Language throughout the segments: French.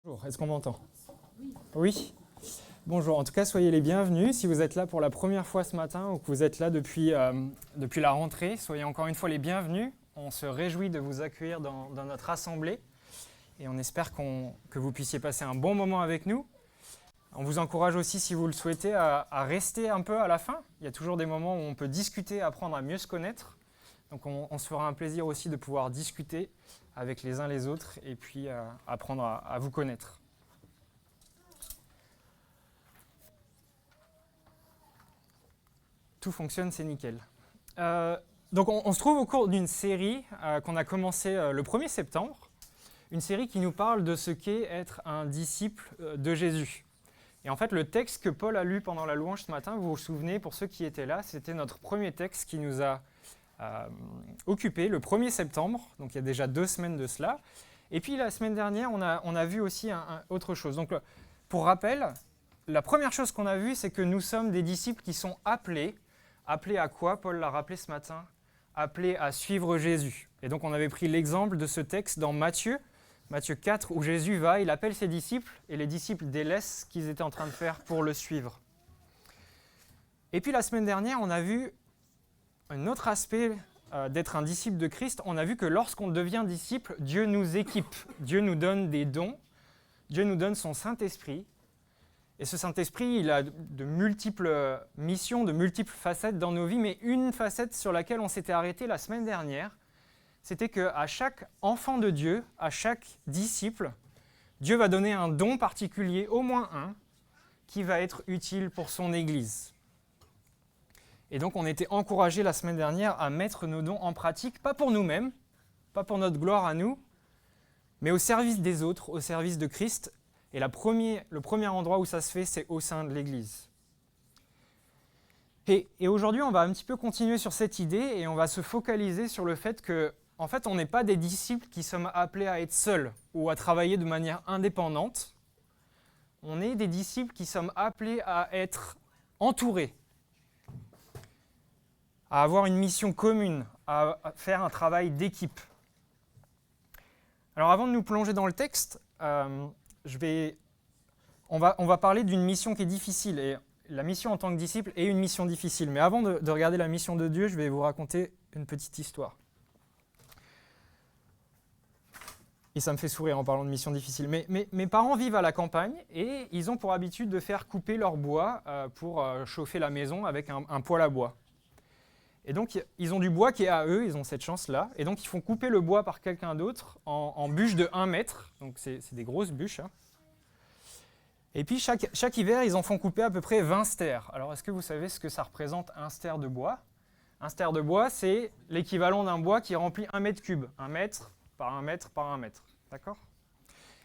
Bonjour, est-ce qu'on m'entend? Oui. Bonjour, en tout cas, soyez les bienvenus. Si vous êtes là pour la première fois ce matin ou que vous êtes là depuis la rentrée, soyez encore une fois les bienvenus. On se réjouit de vous accueillir dans notre assemblée et on espère que vous puissiez passer un bon moment avec nous. On vous encourage aussi, si vous le souhaitez, à rester un peu à la fin. Il y a toujours des moments où on peut discuter, apprendre à mieux se connaître. Donc on se fera un plaisir aussi de pouvoir discuter avec les uns les autres et puis apprendre à vous connaître. Tout fonctionne, c'est nickel. Donc on se trouve au cours d'une série qu'on a commencé le 1er septembre, une série qui nous parle de ce qu'est être un disciple de Jésus. Et en fait, le texte que Paul a lu pendant la louange ce matin, vous vous souvenez, pour ceux qui étaient là, c'était notre premier texte qui nous a occupé le 1er septembre, donc il y a déjà 2 semaines de cela. Et puis la semaine dernière, on a vu aussi autre chose. Donc pour rappel, la première chose qu'on a vue, c'est que nous sommes des disciples qui sont appelés à quoi? Paul l'a rappelé ce matin, appelés à suivre Jésus. Et donc on avait pris l'exemple de ce texte dans Matthieu 4, où Jésus va, il appelle ses disciples, et les disciples délaissent ce qu'ils étaient en train de faire pour le suivre. Et puis la semaine dernière, on a vu un autre aspect d'être un disciple de Christ. On a vu que lorsqu'on devient disciple, Dieu nous équipe, Dieu nous donne des dons, Dieu nous donne son Saint-Esprit. Et ce Saint-Esprit, il a de multiples missions, de multiples facettes dans nos vies, mais une facette sur laquelle on s'était arrêté la semaine dernière, c'était qu'à chaque enfant de Dieu, à chaque disciple, Dieu va donner un don particulier, au moins un, qui va être utile pour son Église. Et donc on était encouragés la semaine dernière à mettre nos dons en pratique, pas pour nous-mêmes, pas pour notre gloire à nous, mais au service des autres, au service de Christ. Et le premier endroit où ça se fait, c'est au sein de l'Église. Et aujourd'hui, on va un petit peu continuer sur cette idée et on va se focaliser sur le fait que, en fait, on n'est pas des disciples qui sommes appelés à être seuls ou à travailler de manière indépendante. On est des disciples qui sommes appelés à être entourés, à avoir une mission commune, à faire un travail d'équipe. Alors avant de nous plonger dans le texte, on va parler d'une mission qui est difficile. Et la mission en tant que disciple est une mission difficile. Mais avant de regarder la mission de Dieu, je vais vous raconter une petite histoire. Et ça me fait sourire en parlant de mission difficile. Mais mes parents vivent à la campagne et ils ont pour habitude de faire couper leur bois pour chauffer la maison avec un poêle à bois. Et donc, ils ont du bois qui est à eux, ils ont cette chance-là. Et donc, ils font couper le bois par quelqu'un d'autre en bûches de 1 mètre. Donc, c'est des grosses bûches. Hein. Et puis, chaque hiver, ils en font couper à peu près 20 stères. Alors, est-ce que vous savez ce que ça représente un stère de bois? Un stère de bois, c'est l'équivalent d'un bois qui remplit 1 mètre cube. 1 mètre par 1 mètre par 1 mètre. D'accord?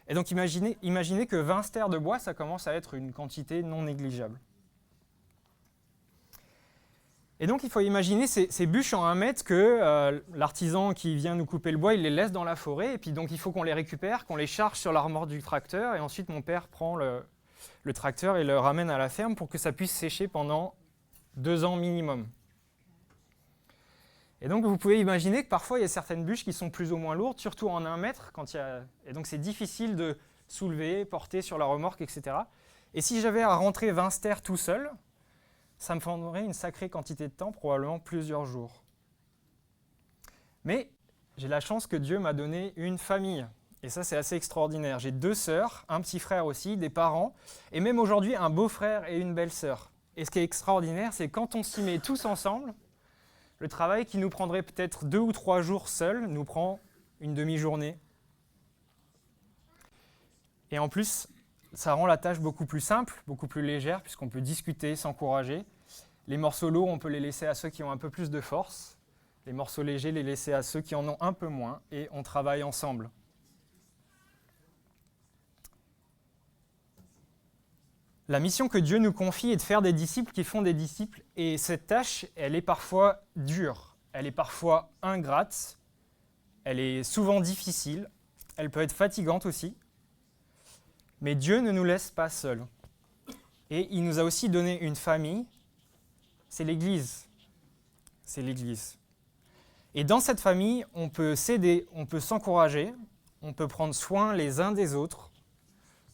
Et donc, imaginez que 20 stères de bois, ça commence à être une quantité non négligeable. Et donc, il faut imaginer ces bûches en 1 mètre que l'artisan qui vient nous couper le bois, il les laisse dans la forêt. Et puis, donc, il faut qu'on les récupère, qu'on les charge sur la remorque du tracteur. Et ensuite, mon père prend le tracteur et le ramène à la ferme pour que ça puisse sécher pendant 2 ans minimum. Et donc, vous pouvez imaginer que parfois, il y a certaines bûches qui sont plus ou moins lourdes, surtout en 1 mètre. Et donc, c'est difficile de soulever, porter sur la remorque, etc. Et si j'avais à rentrer 20 stères tout seul, ça me prendrait une sacrée quantité de temps, probablement plusieurs jours. Mais j'ai la chance que Dieu m'a donné une famille. Et ça, c'est assez extraordinaire. J'ai 2 sœurs, un petit frère aussi, des parents, et même aujourd'hui, un beau-frère et une belle-sœur. Et ce qui est extraordinaire, c'est quand on s'y met tous ensemble, le travail qui nous prendrait peut-être 2 ou 3 jours seul nous prend une demi-journée. Et en plus, ça rend la tâche beaucoup plus simple, beaucoup plus légère, puisqu'on peut discuter, s'encourager. Les morceaux lourds, on peut les laisser à ceux qui ont un peu plus de force. Les morceaux légers, les laisser à ceux qui en ont un peu moins. Et on travaille ensemble. La mission que Dieu nous confie est de faire des disciples qui font des disciples. Et cette tâche, elle est parfois dure. Elle est parfois ingrate. Elle est souvent difficile. Elle peut être fatigante aussi. Mais Dieu ne nous laisse pas seuls. Et il nous a aussi donné une famille, c'est l'Église. C'est l'Église. Et dans cette famille, on peut s'aider, on peut s'encourager, on peut prendre soin les uns des autres,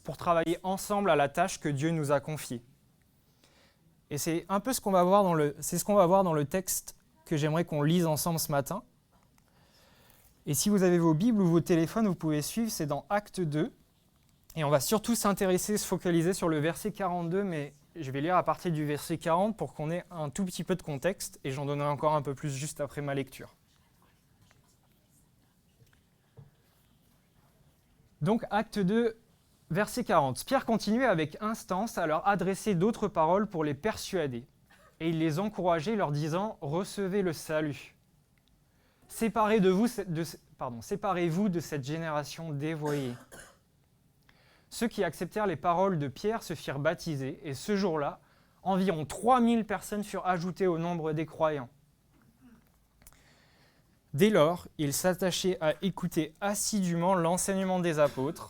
pour travailler ensemble à la tâche que Dieu nous a confiée. Et c'est un peu ce qu'on va voir dans le texte que j'aimerais qu'on lise ensemble ce matin. Et si vous avez vos Bibles ou vos téléphones, vous pouvez suivre, c'est dans Actes 2. Et on va surtout se focaliser sur le verset 42, mais je vais lire à partir du verset 40 pour qu'on ait un tout petit peu de contexte, et j'en donnerai encore un peu plus juste après ma lecture. Donc, Acte 2, verset 40. Pierre continuait avec instance à leur adresser d'autres paroles pour les persuader. Et il les encourageait, leur disant « Recevez le salut. Séparez-vous de cette génération dévoyée. » Ceux qui acceptèrent les paroles de Pierre se firent baptiser, et ce jour-là, environ 3000 personnes furent ajoutées au nombre des croyants. Dès lors, ils s'attachaient à écouter assidûment l'enseignement des apôtres,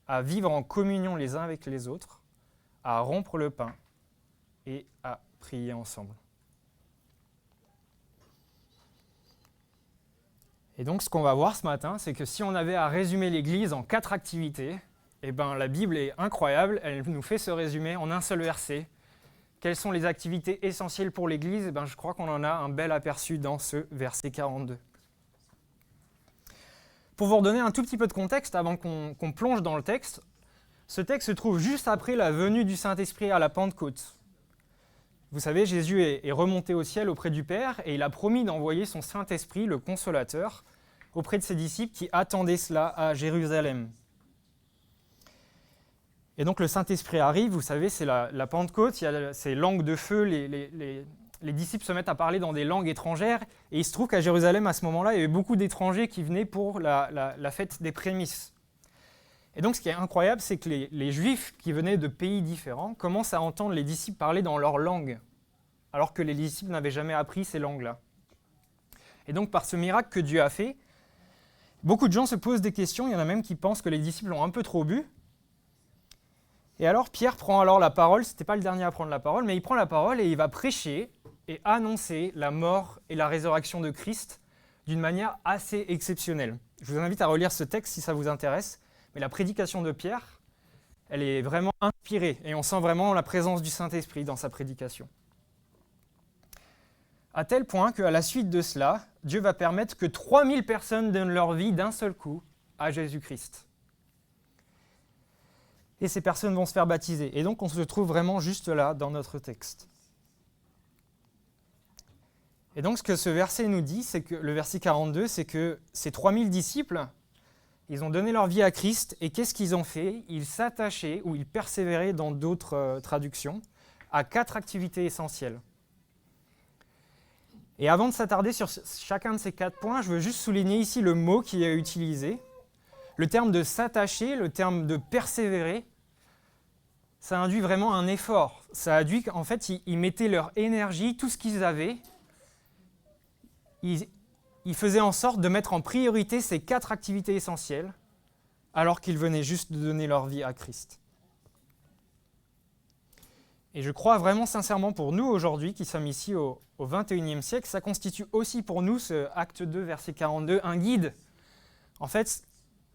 à vivre en communion les uns avec les autres, à rompre le pain et à prier ensemble. Et donc, ce qu'on va voir ce matin, c'est que si on avait à résumer l'Église en 4 activités, eh ben, la Bible est incroyable, elle nous fait ce résumé en un seul verset. Quelles sont les activités essentielles pour l'Église ? Eh ben, je crois qu'on en a un bel aperçu dans ce verset 42. Pour vous redonner un tout petit peu de contexte, avant qu'on plonge dans le texte, ce texte se trouve juste après la venue du Saint-Esprit à la Pentecôte. Vous savez, Jésus est remonté au ciel auprès du Père et il a promis d'envoyer son Saint-Esprit, le Consolateur, auprès de ses disciples qui attendaient cela à Jérusalem. Et donc le Saint-Esprit arrive, vous savez, c'est la Pentecôte, il y a ces langues de feu, les disciples se mettent à parler dans des langues étrangères, et il se trouve qu'à Jérusalem, à ce moment-là, il y avait beaucoup d'étrangers qui venaient pour la fête des prémices. Et donc ce qui est incroyable, c'est que les Juifs qui venaient de pays différents commencent à entendre les disciples parler dans leur langue, alors que les disciples n'avaient jamais appris ces langues-là. Et donc par ce miracle que Dieu a fait, beaucoup de gens se posent des questions, il y en a même qui pensent que les disciples ont un peu trop bu. Et alors Pierre prend alors la parole, c'était pas le dernier à prendre la parole, mais il prend la parole et il va prêcher et annoncer la mort et la résurrection de Christ d'une manière assez exceptionnelle. Je vous invite à relire ce texte si ça vous intéresse, mais la prédication de Pierre, elle est vraiment inspirée et on sent vraiment la présence du Saint-Esprit dans sa prédication. À tel point qu'à la suite de cela, Dieu va permettre que 3000 personnes donnent leur vie d'un seul coup à Jésus-Christ. Et ces personnes vont se faire baptiser. Et donc, on se trouve vraiment juste là, dans notre texte. Et donc, ce que ce verset nous dit, c'est que le verset 42, c'est que ces 3000 disciples, ils ont donné leur vie à Christ, et qu'est-ce qu'ils ont fait ? Ils s'attachaient, ou ils persévéraient dans d'autres traductions, à 4 activités essentielles. Et avant de s'attarder sur chacun de ces 4 points, je veux juste souligner ici le mot qui est utilisé. Le terme de s'attacher, le terme de persévérer, ça induit vraiment un effort. Ça induit qu'en fait, ils mettaient leur énergie, tout ce qu'ils avaient, ils faisaient en sorte de mettre en priorité ces 4 activités essentielles, alors qu'ils venaient juste de donner leur vie à Christ. Et je crois vraiment sincèrement pour nous aujourd'hui, qui sommes ici au XXIe siècle, ça constitue aussi pour nous, ce Acte 2, verset 42, un guide. En fait,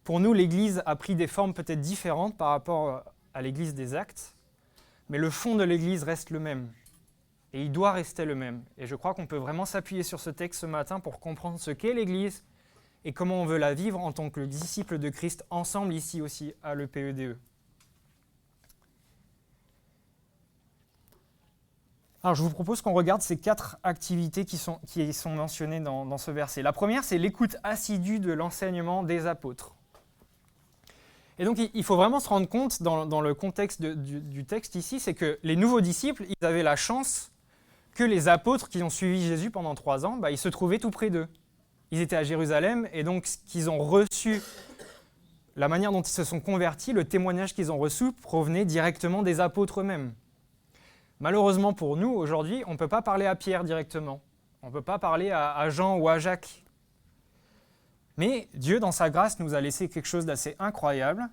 pour nous, l'Église a pris des formes peut-être différentes par rapport à l'Église des Actes, mais le fond de l'Église reste le même. Et il doit rester le même. Et je crois qu'on peut vraiment s'appuyer sur ce texte ce matin pour comprendre ce qu'est l'Église et comment on veut la vivre en tant que disciples de Christ ensemble ici aussi à l'EPEDE. Alors je vous propose qu'on regarde ces 4 activités qui sont mentionnées dans ce verset. La première, c'est l'écoute assidue de l'enseignement des apôtres. Et donc, il faut vraiment se rendre compte, dans le contexte du texte ici, c'est que les nouveaux disciples, ils avaient la chance que les apôtres qui ont suivi Jésus pendant 3 ans, ils se trouvaient tout près d'eux. Ils étaient à Jérusalem, et donc, ce qu'ils ont reçu, la manière dont ils se sont convertis, le témoignage qu'ils ont reçu provenait directement des apôtres eux-mêmes. Malheureusement pour nous, aujourd'hui, on ne peut pas parler à Pierre directement. On ne peut pas parler à Jean ou à Jacques. Mais Dieu, dans sa grâce, nous a laissé quelque chose d'assez incroyable.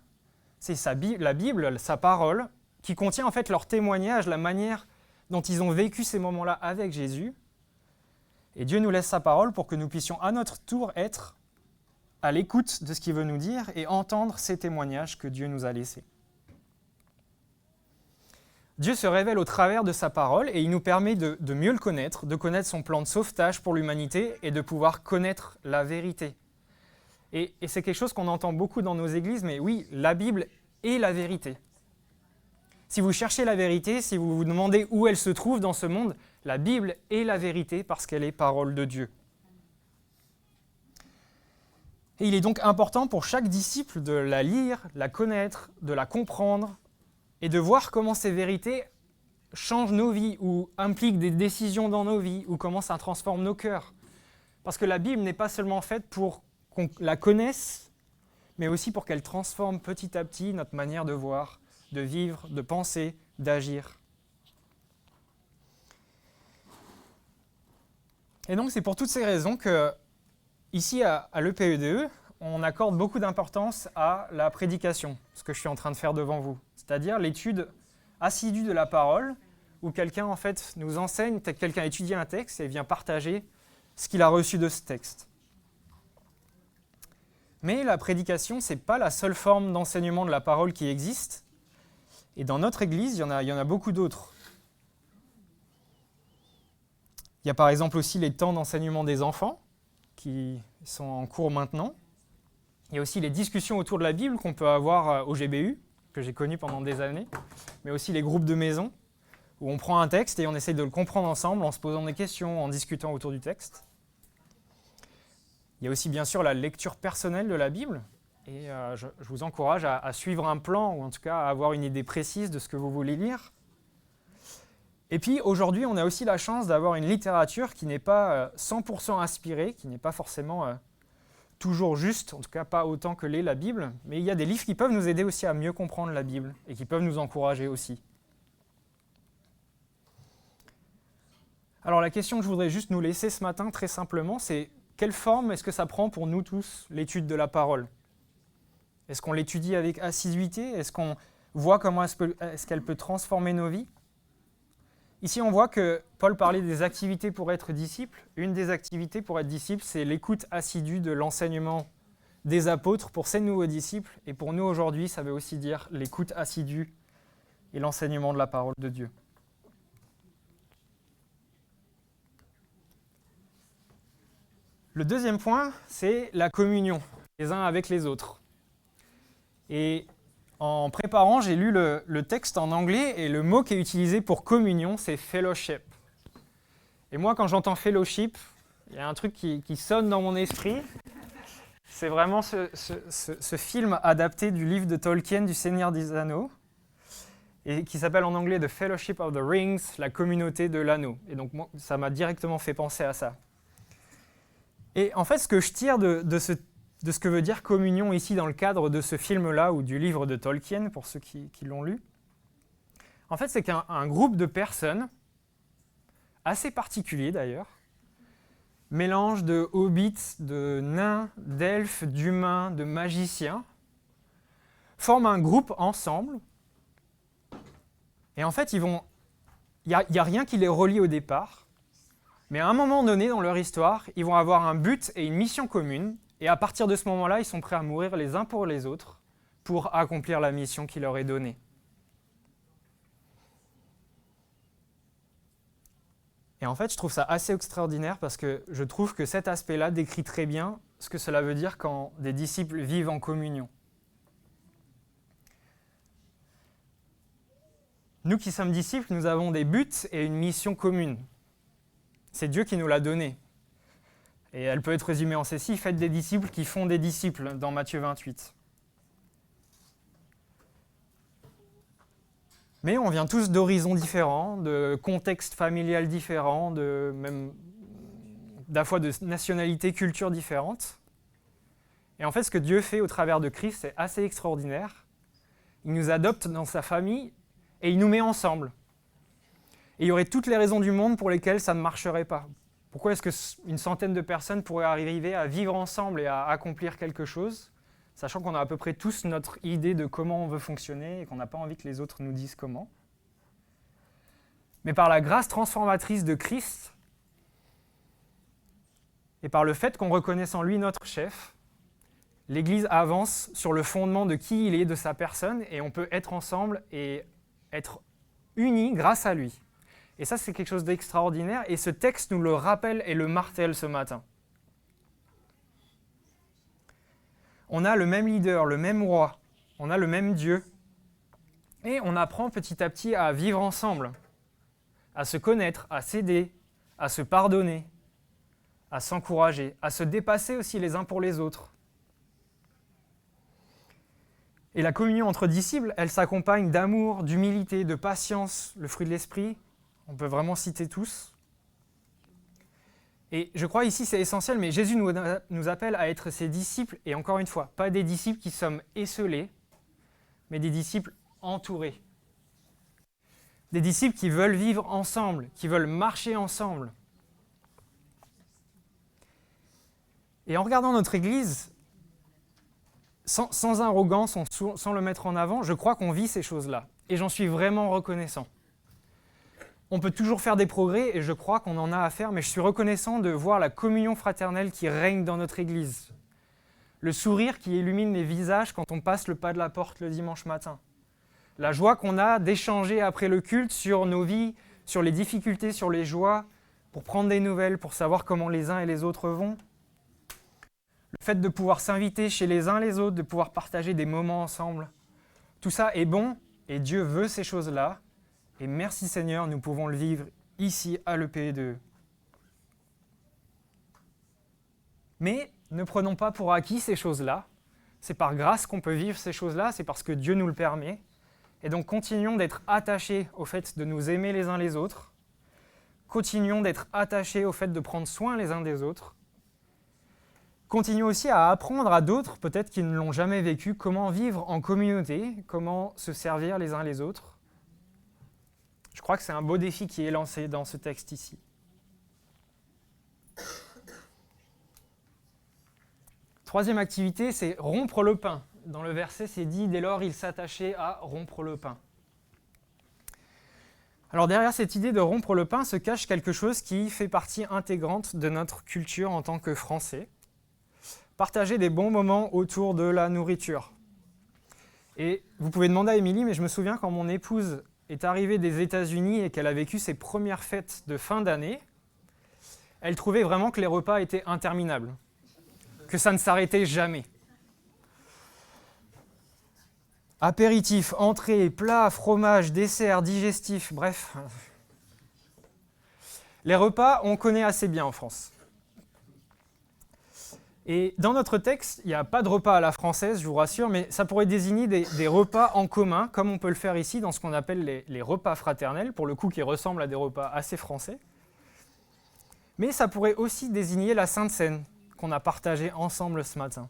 C'est la Bible, sa parole, qui contient en fait leur témoignage, la manière dont ils ont vécu ces moments-là avec Jésus. Et Dieu nous laisse sa parole pour que nous puissions à notre tour être à l'écoute de ce qu'il veut nous dire et entendre ces témoignages que Dieu nous a laissés. Dieu se révèle au travers de sa parole et il nous permet de mieux le connaître, de connaître son plan de sauvetage pour l'humanité et de pouvoir connaître la vérité. Et c'est quelque chose qu'on entend beaucoup dans nos églises, mais oui, la Bible est la vérité. Si vous cherchez la vérité, si vous vous demandez où elle se trouve dans ce monde, la Bible est la vérité parce qu'elle est parole de Dieu. Et il est donc important pour chaque disciple de la lire, la connaître, de la comprendre et de voir comment ces vérités changent nos vies ou impliquent des décisions dans nos vies ou comment ça transforme nos cœurs. Parce que la Bible n'est pas seulement faite pour qu'on la connaisse, mais aussi pour qu'elle transforme petit à petit notre manière de voir, de vivre, de penser, d'agir. Et donc c'est pour toutes ces raisons que, ici à l'EPEDE, on accorde beaucoup d'importance à la prédication, ce que je suis en train de faire devant vous. C'est-à-dire l'étude assidue de la parole, où quelqu'un en fait nous enseigne, peut-être quelqu'un étudie un texte et vient partager ce qu'il a reçu de ce texte. Mais la prédication, ce n'est pas la seule forme d'enseignement de la parole qui existe. Et dans notre Église, il y en a beaucoup d'autres. Il y a par exemple aussi les temps d'enseignement des enfants, qui sont en cours maintenant. Il y a aussi les discussions autour de la Bible qu'on peut avoir au GBU, que j'ai connu pendant des années, mais aussi les groupes de maison, où on prend un texte et on essaye de le comprendre ensemble en se posant des questions, en discutant autour du texte. Il y a aussi bien sûr la lecture personnelle de la Bible, et je vous encourage à suivre un plan, ou en tout cas à avoir une idée précise de ce que vous voulez lire. Et puis aujourd'hui, on a aussi la chance d'avoir une littérature qui n'est pas 100% inspirée, qui n'est pas forcément toujours juste, en tout cas pas autant que l'est la Bible, mais il y a des livres qui peuvent nous aider aussi à mieux comprendre la Bible et qui peuvent nous encourager aussi. Alors la question que je voudrais juste nous laisser ce matin, très simplement, c'est quelle forme est-ce que ça prend pour nous tous l'étude de la parole ? Est-ce qu'on l'étudie avec assiduité ? Est-ce qu'on voit comment est-ce qu'elle peut transformer nos vies ? Ici, on voit que Paul parlait des activités pour être disciple. Une des activités pour être disciple, c'est l'écoute assidue de l'enseignement des apôtres pour ces nouveaux disciples. Et pour nous aujourd'hui, ça veut aussi dire l'écoute assidue et l'enseignement de la parole de Dieu. Le deuxième point, c'est la communion, les uns avec les autres. Et en préparant, j'ai lu le texte en anglais et le mot qui est utilisé pour communion, c'est fellowship. Et moi, quand j'entends fellowship, il y a un truc qui sonne dans mon esprit. C'est vraiment ce film adapté du livre de Tolkien, du Seigneur des Anneaux, et qui s'appelle en anglais The Fellowship of the Rings, la communauté de l'anneau. Et donc, moi, ça m'a directement fait penser à ça. Et en fait, ce que je tire de ce que veut dire communion ici dans le cadre de ce film-là ou du livre de Tolkien, pour ceux qui l'ont lu, en fait, c'est qu'un groupe de personnes, assez particulier d'ailleurs, mélange de hobbits, de nains, d'elfes, d'humains, de magiciens, forment un groupe ensemble. Et en fait, il n'y a rien qui les relie au départ. Mais à un moment donné dans leur histoire, ils vont avoir un but et une mission commune, et à partir de ce moment-là, ils sont prêts à mourir les uns pour les autres pour accomplir la mission qui leur est donnée. Et en fait, je trouve ça assez extraordinaire parce que je trouve que cet aspect-là décrit très bien ce que cela veut dire quand des disciples vivent en communion. Nous qui sommes disciples, nous avons des buts et une mission commune. C'est Dieu qui nous l'a donnée. Et elle peut être résumée en ceci, faites des disciples qui font des disciples, dans Matthieu 28. Mais on vient tous d'horizons différents, de contextes familiales différents, même d'affois de nationalités, cultures différentes. Et en fait, ce que Dieu fait au travers de Christ, c'est assez extraordinaire. Il nous adopte dans sa famille et il nous met ensemble. Et il y aurait toutes les raisons du monde pour lesquelles ça ne marcherait pas. Pourquoi est-ce qu'une centaine de personnes pourraient arriver à vivre ensemble et à accomplir quelque chose, sachant qu'on a à peu près tous notre idée de comment on veut fonctionner et qu'on n'a pas envie que les autres nous disent comment. Mais par la grâce transformatrice de Christ, et par le fait qu'on reconnaisse en lui notre chef, l'Église avance sur le fondement de qui il est, de sa personne, et on peut être ensemble et être unis grâce à lui. Et ça, c'est quelque chose d'extraordinaire, et ce texte nous le rappelle et le martèle ce matin. On a le même leader, le même roi, on a le même Dieu, et on apprend petit à petit à vivre ensemble, à se connaître, à s'aider, à se pardonner, à s'encourager, à se dépasser aussi les uns pour les autres. Et la communion entre disciples, elle s'accompagne d'amour, d'humilité, de patience, le fruit de l'esprit. On peut vraiment citer tous. Et je crois ici c'est essentiel, mais Jésus nous appelle à être ses disciples, et encore une fois, pas des disciples qui sommes esseulés, mais des disciples entourés. Des disciples qui veulent vivre ensemble, qui veulent marcher ensemble. Et en regardant notre Église, sans arrogance, sans le mettre en avant, je crois qu'on vit ces choses-là. Et j'en suis vraiment reconnaissant. On peut toujours faire des progrès, et je crois qu'on en a à faire, mais je suis reconnaissant de voir la communion fraternelle qui règne dans notre Église. Le sourire qui illumine les visages quand on passe le pas de la porte le dimanche matin. La joie qu'on a d'échanger après le culte sur nos vies, sur les difficultés, sur les joies, pour prendre des nouvelles, pour savoir comment les uns et les autres vont. Le fait de pouvoir s'inviter chez les uns les autres, de pouvoir partager des moments ensemble. Tout ça est bon, et Dieu veut ces choses-là. Et merci Seigneur, nous pouvons le vivre ici à l'EPE2. Mais ne prenons pas pour acquis ces choses-là. C'est par grâce qu'on peut vivre ces choses-là, c'est parce que Dieu nous le permet. Et donc continuons d'être attachés au fait de nous aimer les uns les autres. Continuons d'être attachés au fait de prendre soin les uns des autres. Continuons aussi à apprendre à d'autres, peut-être qui ne l'ont jamais vécu, comment vivre en communauté, comment se servir les uns les autres. Je crois que c'est un beau défi qui est lancé dans ce texte ici. Troisième activité, c'est rompre le pain. Dans le verset, c'est dit « Dès lors, il s'attachait à rompre le pain ». Alors derrière cette idée de rompre le pain se cache quelque chose qui fait partie intégrante de notre culture en tant que Français. Partager des bons moments autour de la nourriture. Et vous pouvez demander à Émilie, mais je me souviens quand mon épouse est arrivée des États-Unis et qu'elle a vécu ses premières fêtes de fin d'année, elle trouvait vraiment que les repas étaient interminables, que ça ne s'arrêtait jamais. Apéritif, entrée, plat, fromage, dessert, digestif, bref. Les repas, on connaît assez bien en France. Et dans notre texte, il n'y a pas de repas à la française, je vous rassure, mais ça pourrait désigner des repas en commun, comme on peut le faire ici dans ce qu'on appelle les repas fraternels, pour le coup qui ressemblent à des repas assez français. Mais ça pourrait aussi désigner la Sainte Seine, qu'on a partagée ensemble ce matin.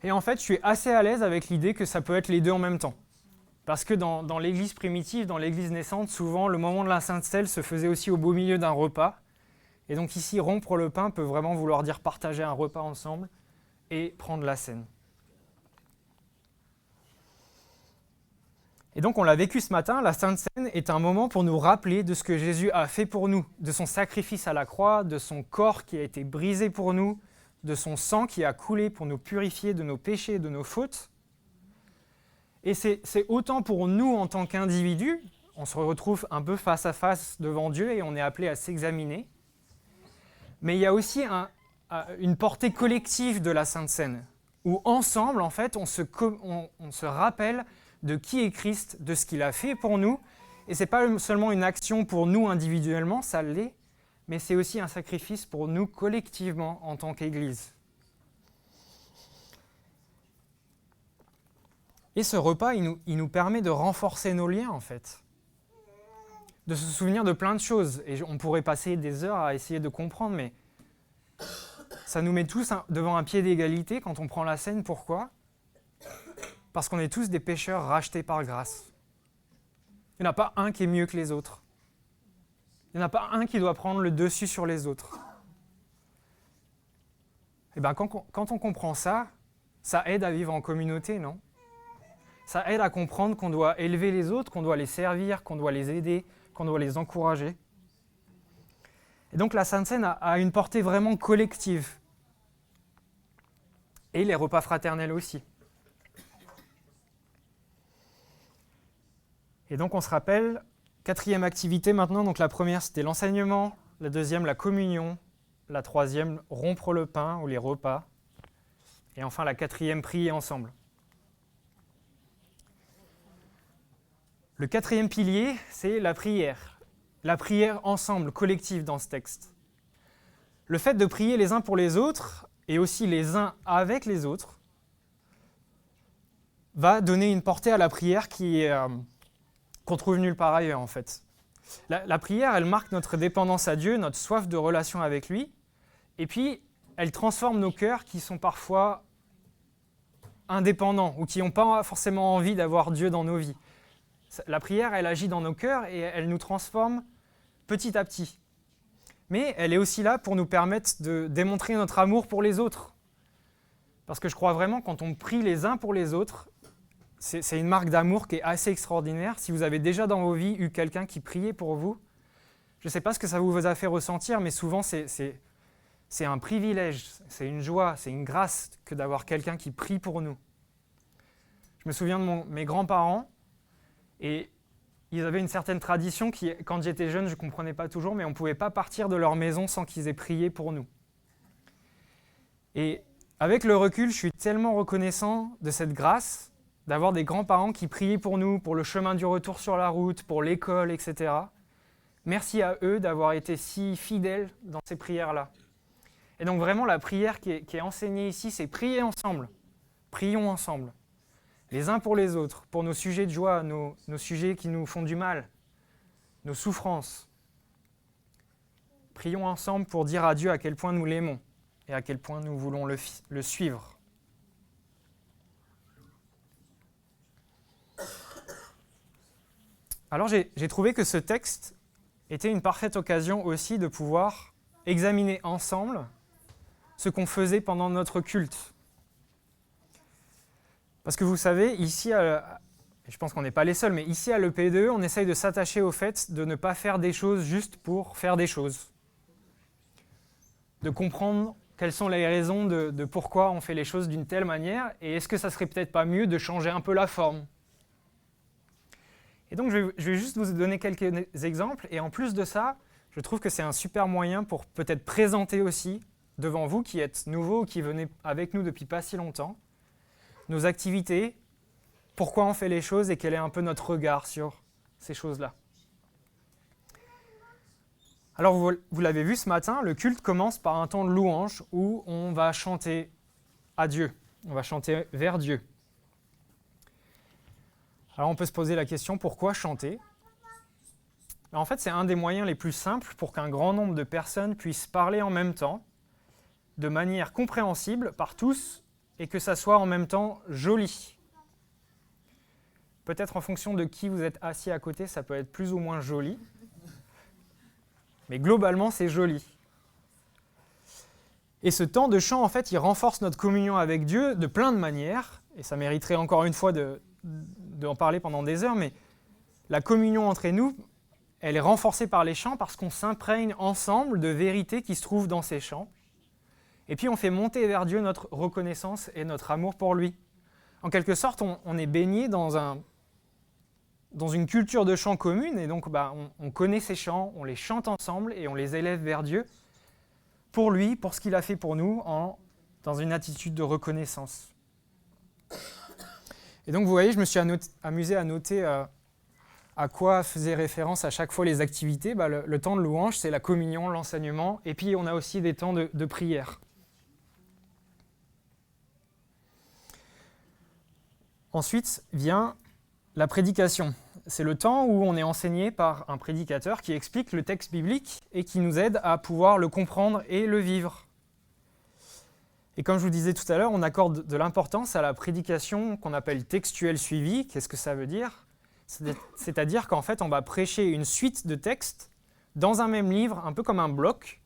Et en fait, je suis assez à l'aise avec l'idée que ça peut être les deux en même temps. Parce que dans l'église primitive, dans l'église naissante, souvent le moment de la Sainte Seine se faisait aussi au beau milieu d'un repas. Et donc ici, rompre le pain peut vraiment vouloir dire partager un repas ensemble et prendre la scène. Et donc on l'a vécu ce matin, la Sainte Seine est un moment pour nous rappeler de ce que Jésus a fait pour nous, de son sacrifice à la croix, de son corps qui a été brisé pour nous, de son sang qui a coulé pour nous purifier de nos péchés et de nos fautes. Et c'est autant pour nous en tant qu'individus, on se retrouve un peu face à face devant Dieu et on est appelé à s'examiner. Mais il y a aussi une portée collective de la Sainte Seine, où ensemble, en fait, on se rappelle de qui est Christ, de ce qu'il a fait pour nous. Et ce n'est pas seulement une action pour nous individuellement, ça l'est, mais c'est aussi un sacrifice pour nous collectivement en tant qu'Église. Et ce repas, il nous permet de renforcer nos liens, en fait. De se souvenir de plein de choses. Et on pourrait passer des heures à essayer de comprendre, mais ça nous met tous devant un pied d'égalité quand on prend la scène. Pourquoi ? Parce qu'on est tous des pécheurs rachetés par grâce. Il n'y en a pas un qui est mieux que les autres. Il n'y en a pas un qui doit prendre le dessus sur les autres. Et bien, quand on comprend ça, ça aide à vivre en communauté, non ? Ça aide à comprendre qu'on doit élever les autres, qu'on doit les servir, qu'on doit les aider, qu'on doit les encourager. Et donc la Sainte Seine a une portée vraiment collective. Et les repas fraternels aussi. Et donc on se rappelle, 4e activité maintenant, donc la première c'était l'enseignement, la deuxième la communion, la troisième rompre le pain ou les repas, et enfin la 4e prier ensemble. Le 4e pilier, c'est la prière ensemble, collective dans ce texte. Le fait de prier les uns pour les autres, et aussi les uns avec les autres, va donner une portée à la prière qu'on trouve nulle part ailleurs en fait. La prière, elle marque notre dépendance à Dieu, notre soif de relation avec lui, et puis elle transforme nos cœurs qui sont parfois indépendants ou qui n'ont pas forcément envie d'avoir Dieu dans nos vies. La prière, elle agit dans nos cœurs et elle nous transforme petit à petit. Mais elle est aussi là pour nous permettre de démontrer notre amour pour les autres. Parce que je crois vraiment, quand on prie les uns pour les autres, c'est une marque d'amour qui est assez extraordinaire. Si vous avez déjà dans vos vies eu quelqu'un qui priait pour vous, je ne sais pas ce que ça vous a fait ressentir, mais souvent c'est un privilège, c'est une joie, c'est une grâce que d'avoir quelqu'un qui prie pour nous. Je me souviens de mes grands-parents, et ils avaient une certaine tradition qui, quand j'étais jeune, je ne comprenais pas toujours, mais on ne pouvait pas partir de leur maison sans qu'ils aient prié pour nous. Et avec le recul, je suis tellement reconnaissant de cette grâce, d'avoir des grands-parents qui priaient pour nous, pour le chemin du retour sur la route, pour l'école, etc. Merci à eux d'avoir été si fidèles dans ces prières-là. Et donc vraiment, la prière qui est enseignée ici, c'est prier ensemble. Prions ensemble. Les uns pour les autres, pour nos sujets de joie, nos sujets qui nous font du mal, nos souffrances. Prions ensemble pour dire à Dieu à quel point nous l'aimons et à quel point nous voulons le suivre. Alors j'ai trouvé que ce texte était une parfaite occasion aussi de pouvoir examiner ensemble ce qu'on faisait pendant notre culte. Parce que vous savez, ici, je pense qu'on n'est pas les seuls, mais ici à l'EPDE, on essaye de s'attacher au fait de ne pas faire des choses juste pour faire des choses. De comprendre quelles sont les raisons de pourquoi on fait les choses d'une telle manière, et est-ce que ça serait peut-être pas mieux de changer un peu la forme. Et donc je vais juste vous donner quelques exemples, et en plus de ça, je trouve que c'est un super moyen pour peut-être présenter aussi, devant vous qui êtes nouveaux ou qui venez avec nous depuis pas si longtemps, nos activités, pourquoi on fait les choses et quel est un peu notre regard sur ces choses-là. Alors vous l'avez vu ce matin, le culte commence par un temps de louange où on va chanter à Dieu, on va chanter vers Dieu. Alors on peut se poser la question, pourquoi chanter ? En fait, c'est un des moyens les plus simples pour qu'un grand nombre de personnes puissent parler en même temps, de manière compréhensible par tous, et que ça soit en même temps joli. Peut-être en fonction de qui vous êtes assis à côté, ça peut être plus ou moins joli. Mais globalement, c'est joli. Et ce temps de chant, en fait, il renforce notre communion avec Dieu de plein de manières. Et ça mériterait encore une fois d'en parler pendant des heures, mais la communion entre nous, elle est renforcée par les chants parce qu'on s'imprègne ensemble de vérités qui se trouvent dans ces chants. Et puis on fait monter vers Dieu notre reconnaissance et notre amour pour lui. En quelque sorte, on est baigné dans une culture de chant commune, et donc on connaît ces chants, on les chante ensemble et on les élève vers Dieu pour lui, pour ce qu'il a fait pour nous, dans une attitude de reconnaissance. Et donc vous voyez, je me suis amusé à noter à quoi faisaient référence à chaque fois les activités. Le temps de louange, c'est la communion, l'enseignement, et puis on a aussi des temps de prière. Ensuite vient la prédication. C'est le temps où on est enseigné par un prédicateur qui explique le texte biblique et qui nous aide à pouvoir le comprendre et le vivre. Et comme je vous disais tout à l'heure, on accorde de l'importance à la prédication qu'on appelle textuelle suivie. Qu'est-ce que ça veut dire ? C'est-à-dire qu'en fait, on va prêcher une suite de textes dans un même livre, un peu comme un bloc.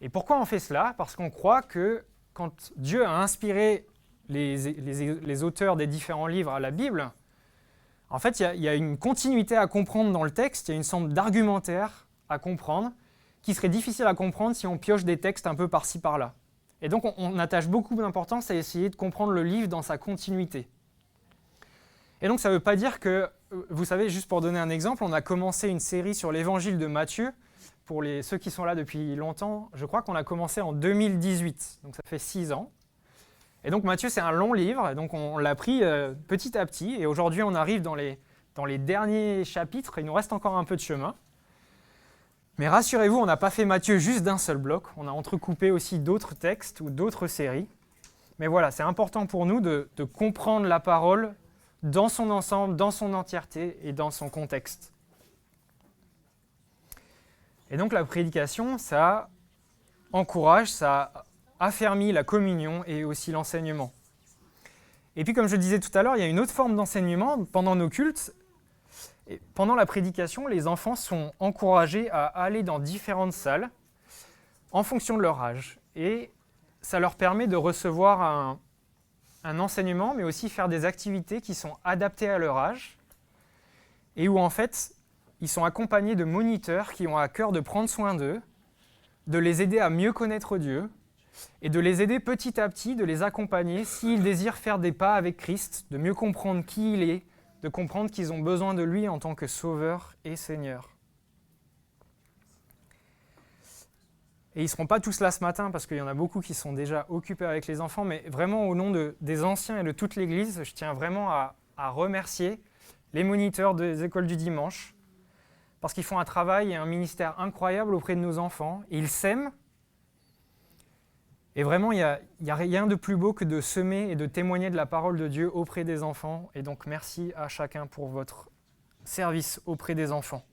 Et pourquoi on fait cela ? Parce qu'on croit que quand Dieu a inspiré les auteurs des différents livres à la Bible, en fait, il y a une continuité à comprendre dans le texte, il y a une sorte d'argumentaire à comprendre qui serait difficile à comprendre si on pioche des textes un peu par-ci, par-là. Et donc, on attache beaucoup d'importance à essayer de comprendre le livre dans sa continuité. Et donc, ça ne veut pas dire que vous savez, juste pour donner un exemple, on a commencé une série sur l'évangile de Matthieu. Pour ceux qui sont là depuis longtemps, je crois qu'on a commencé en 2018, donc ça fait 6 ans. Et donc Matthieu, c'est un long livre, donc on l'a pris petit à petit, et aujourd'hui on arrive dans les derniers chapitres, il nous reste encore un peu de chemin. Mais rassurez-vous, on n'a pas fait Matthieu juste d'un seul bloc, on a entrecoupé aussi d'autres textes ou d'autres séries. Mais voilà, c'est important pour nous de comprendre la parole dans son ensemble, dans son entièreté et dans son contexte. Et donc la prédication, ça encourage, ça affermit la communion et aussi l'enseignement. Et puis comme je disais tout à l'heure, il y a une autre forme d'enseignement pendant nos cultes. Et pendant la prédication, les enfants sont encouragés à aller dans différentes salles en fonction de leur âge. Et ça leur permet de recevoir un enseignement, mais aussi faire des activités qui sont adaptées à leur âge et où en fait, ils sont accompagnés de moniteurs qui ont à cœur de prendre soin d'eux, de les aider à mieux connaître Dieu et de les aider petit à petit, de les accompagner s'ils désirent faire des pas avec Christ, de mieux comprendre qui il est, de comprendre qu'ils ont besoin de lui en tant que Sauveur et Seigneur. Et ils ne seront pas tous là ce matin parce qu'il y en a beaucoup qui sont déjà occupés avec les enfants, mais vraiment au nom des anciens et de toute l'Église, je tiens vraiment à remercier les moniteurs des écoles du dimanche parce qu'ils font un travail et un ministère incroyable auprès de nos enfants. Et ils sèment. Et vraiment, il n'y a rien de plus beau que de semer et de témoigner de la parole de Dieu auprès des enfants. Et donc, merci à chacun pour votre service auprès des enfants.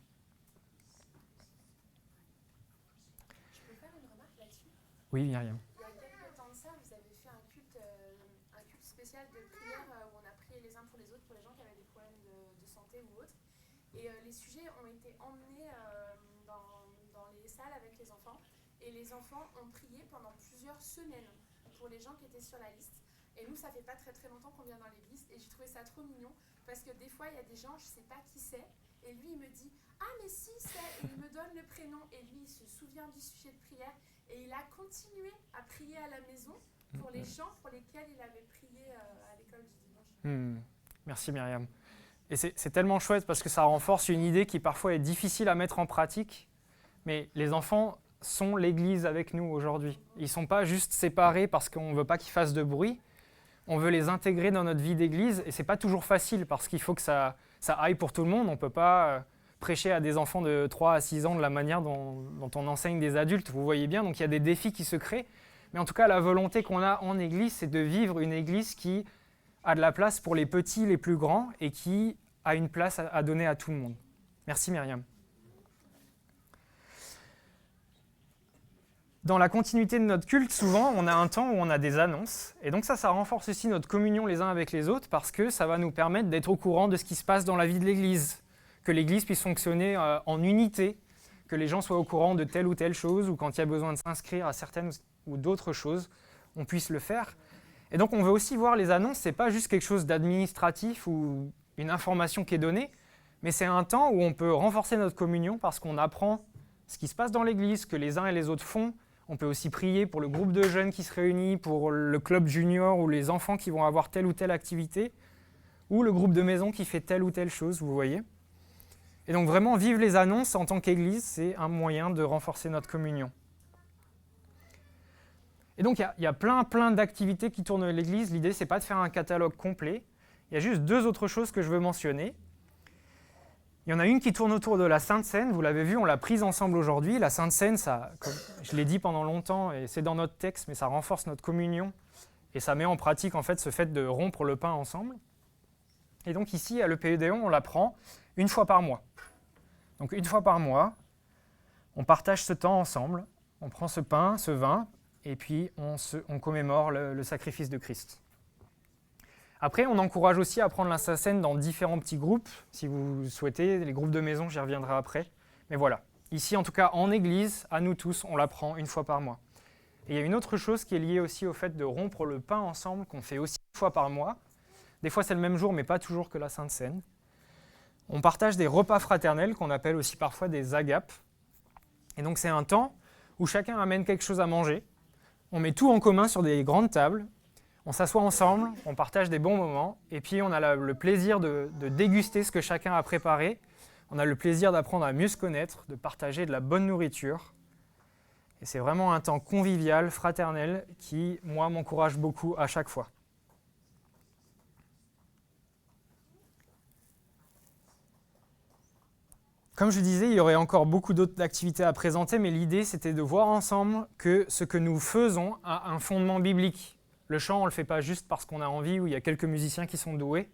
Je peux faire une remarque là-dessus? Oui, Myriam. Il y a quelques temps de ça, vous avez fait un culte spécial de prière où on a prié les uns pour les autres pour les gens qui avaient des problèmes de santé ou autres. Et les sujets ont été emmenés dans les salles avec les enfants. Et les enfants ont prié pendant plusieurs semaines pour les gens qui étaient sur la liste. Et nous, ça fait pas très très longtemps qu'on vient dans l'église et j'ai trouvé ça trop mignon parce que des fois, il y a des gens, je sais pas qui c'est, et lui, il me dit « Ah, mais si, c'est !» et il me donne le prénom et lui, il se souvient du sujet de prière et il a continué à prier à la maison pour les gens pour lesquels il avait prié à l'école du dimanche. Merci Myriam. Et c'est tellement chouette parce que ça renforce une idée qui parfois est difficile à mettre en pratique, mais les enfants sont l'Église avec nous aujourd'hui. Ils ne sont pas juste séparés parce qu'on ne veut pas qu'ils fassent de bruit. On veut les intégrer dans notre vie d'Église et ce n'est pas toujours facile parce qu'il faut que ça aille pour tout le monde. On ne peut pas prêcher à des enfants de 3 à 6 ans de la manière dont on enseigne des adultes, vous voyez bien. Donc il y a des défis qui se créent. Mais en tout cas, la volonté qu'on a en Église, c'est de vivre une Église qui a de la place pour les petits, les plus grands et qui a une place à donner à tout le monde. Merci Myriam. Dans la continuité de notre culte, souvent, on a un temps où on a des annonces. Et donc ça renforce aussi notre communion les uns avec les autres parce que ça va nous permettre d'être au courant de ce qui se passe dans la vie de l'Église, que l'Église puisse fonctionner en unité, que les gens soient au courant de telle ou telle chose, ou quand il y a besoin de s'inscrire à certaines ou d'autres choses, on puisse le faire. Et donc on veut aussi voir les annonces, ce n'est pas juste quelque chose d'administratif ou une information qui est donnée, mais c'est un temps où on peut renforcer notre communion parce qu'on apprend ce qui se passe dans l'Église, que les uns et les autres font. On peut aussi prier pour le groupe de jeunes qui se réunit, pour le club junior ou les enfants qui vont avoir telle ou telle activité, ou le groupe de maison qui fait telle ou telle chose, vous voyez. Et donc vraiment, vivre les annonces en tant qu'Église, c'est un moyen de renforcer notre communion. Et donc il y a plein d'activités qui tournent à l'Église. L'idée, ce n'est pas de faire un catalogue complet. Il y a juste 2 autres choses que je veux mentionner. Il y en a une qui tourne autour de la Sainte Seine, vous l'avez vu, on l'a prise ensemble aujourd'hui. La Sainte Seine, ça, comme je l'ai dit pendant longtemps, et c'est dans notre texte, mais ça renforce notre communion et ça met en pratique en fait ce fait de rompre le pain ensemble. Et donc ici, à l'EPEDéon, on la prend une fois par mois. Donc une fois par mois, on partage ce temps ensemble, on prend ce pain, ce vin, et puis on commémore le sacrifice de Christ. Après, on encourage aussi à prendre la Sainte Seine dans différents petits groupes, si vous souhaitez. Les groupes de maison, j'y reviendrai après. Mais voilà, ici, en tout cas, en Église, à nous tous, on la prend une fois par mois. Et il y a une autre chose qui est liée aussi au fait de rompre le pain ensemble, qu'on fait aussi une fois par mois. Des fois, c'est le même jour, mais pas toujours que la Sainte Seine. On partage des repas fraternels, qu'on appelle aussi parfois des agapes. Et donc, c'est un temps où chacun amène quelque chose à manger. On met tout en commun sur des grandes tables. On s'assoit ensemble, on partage des bons moments, et puis on a le plaisir de déguster ce que chacun a préparé. On a le plaisir d'apprendre à mieux se connaître, de partager de la bonne nourriture. Et c'est vraiment un temps convivial, fraternel, qui, moi, m'encourage beaucoup à chaque fois. Comme je disais, il y aurait encore beaucoup d'autres activités à présenter, mais l'idée, c'était de voir ensemble que ce que nous faisons a un fondement biblique. Le chant, on ne le fait pas juste parce qu'on a envie ou il y a quelques musiciens qui sont doués.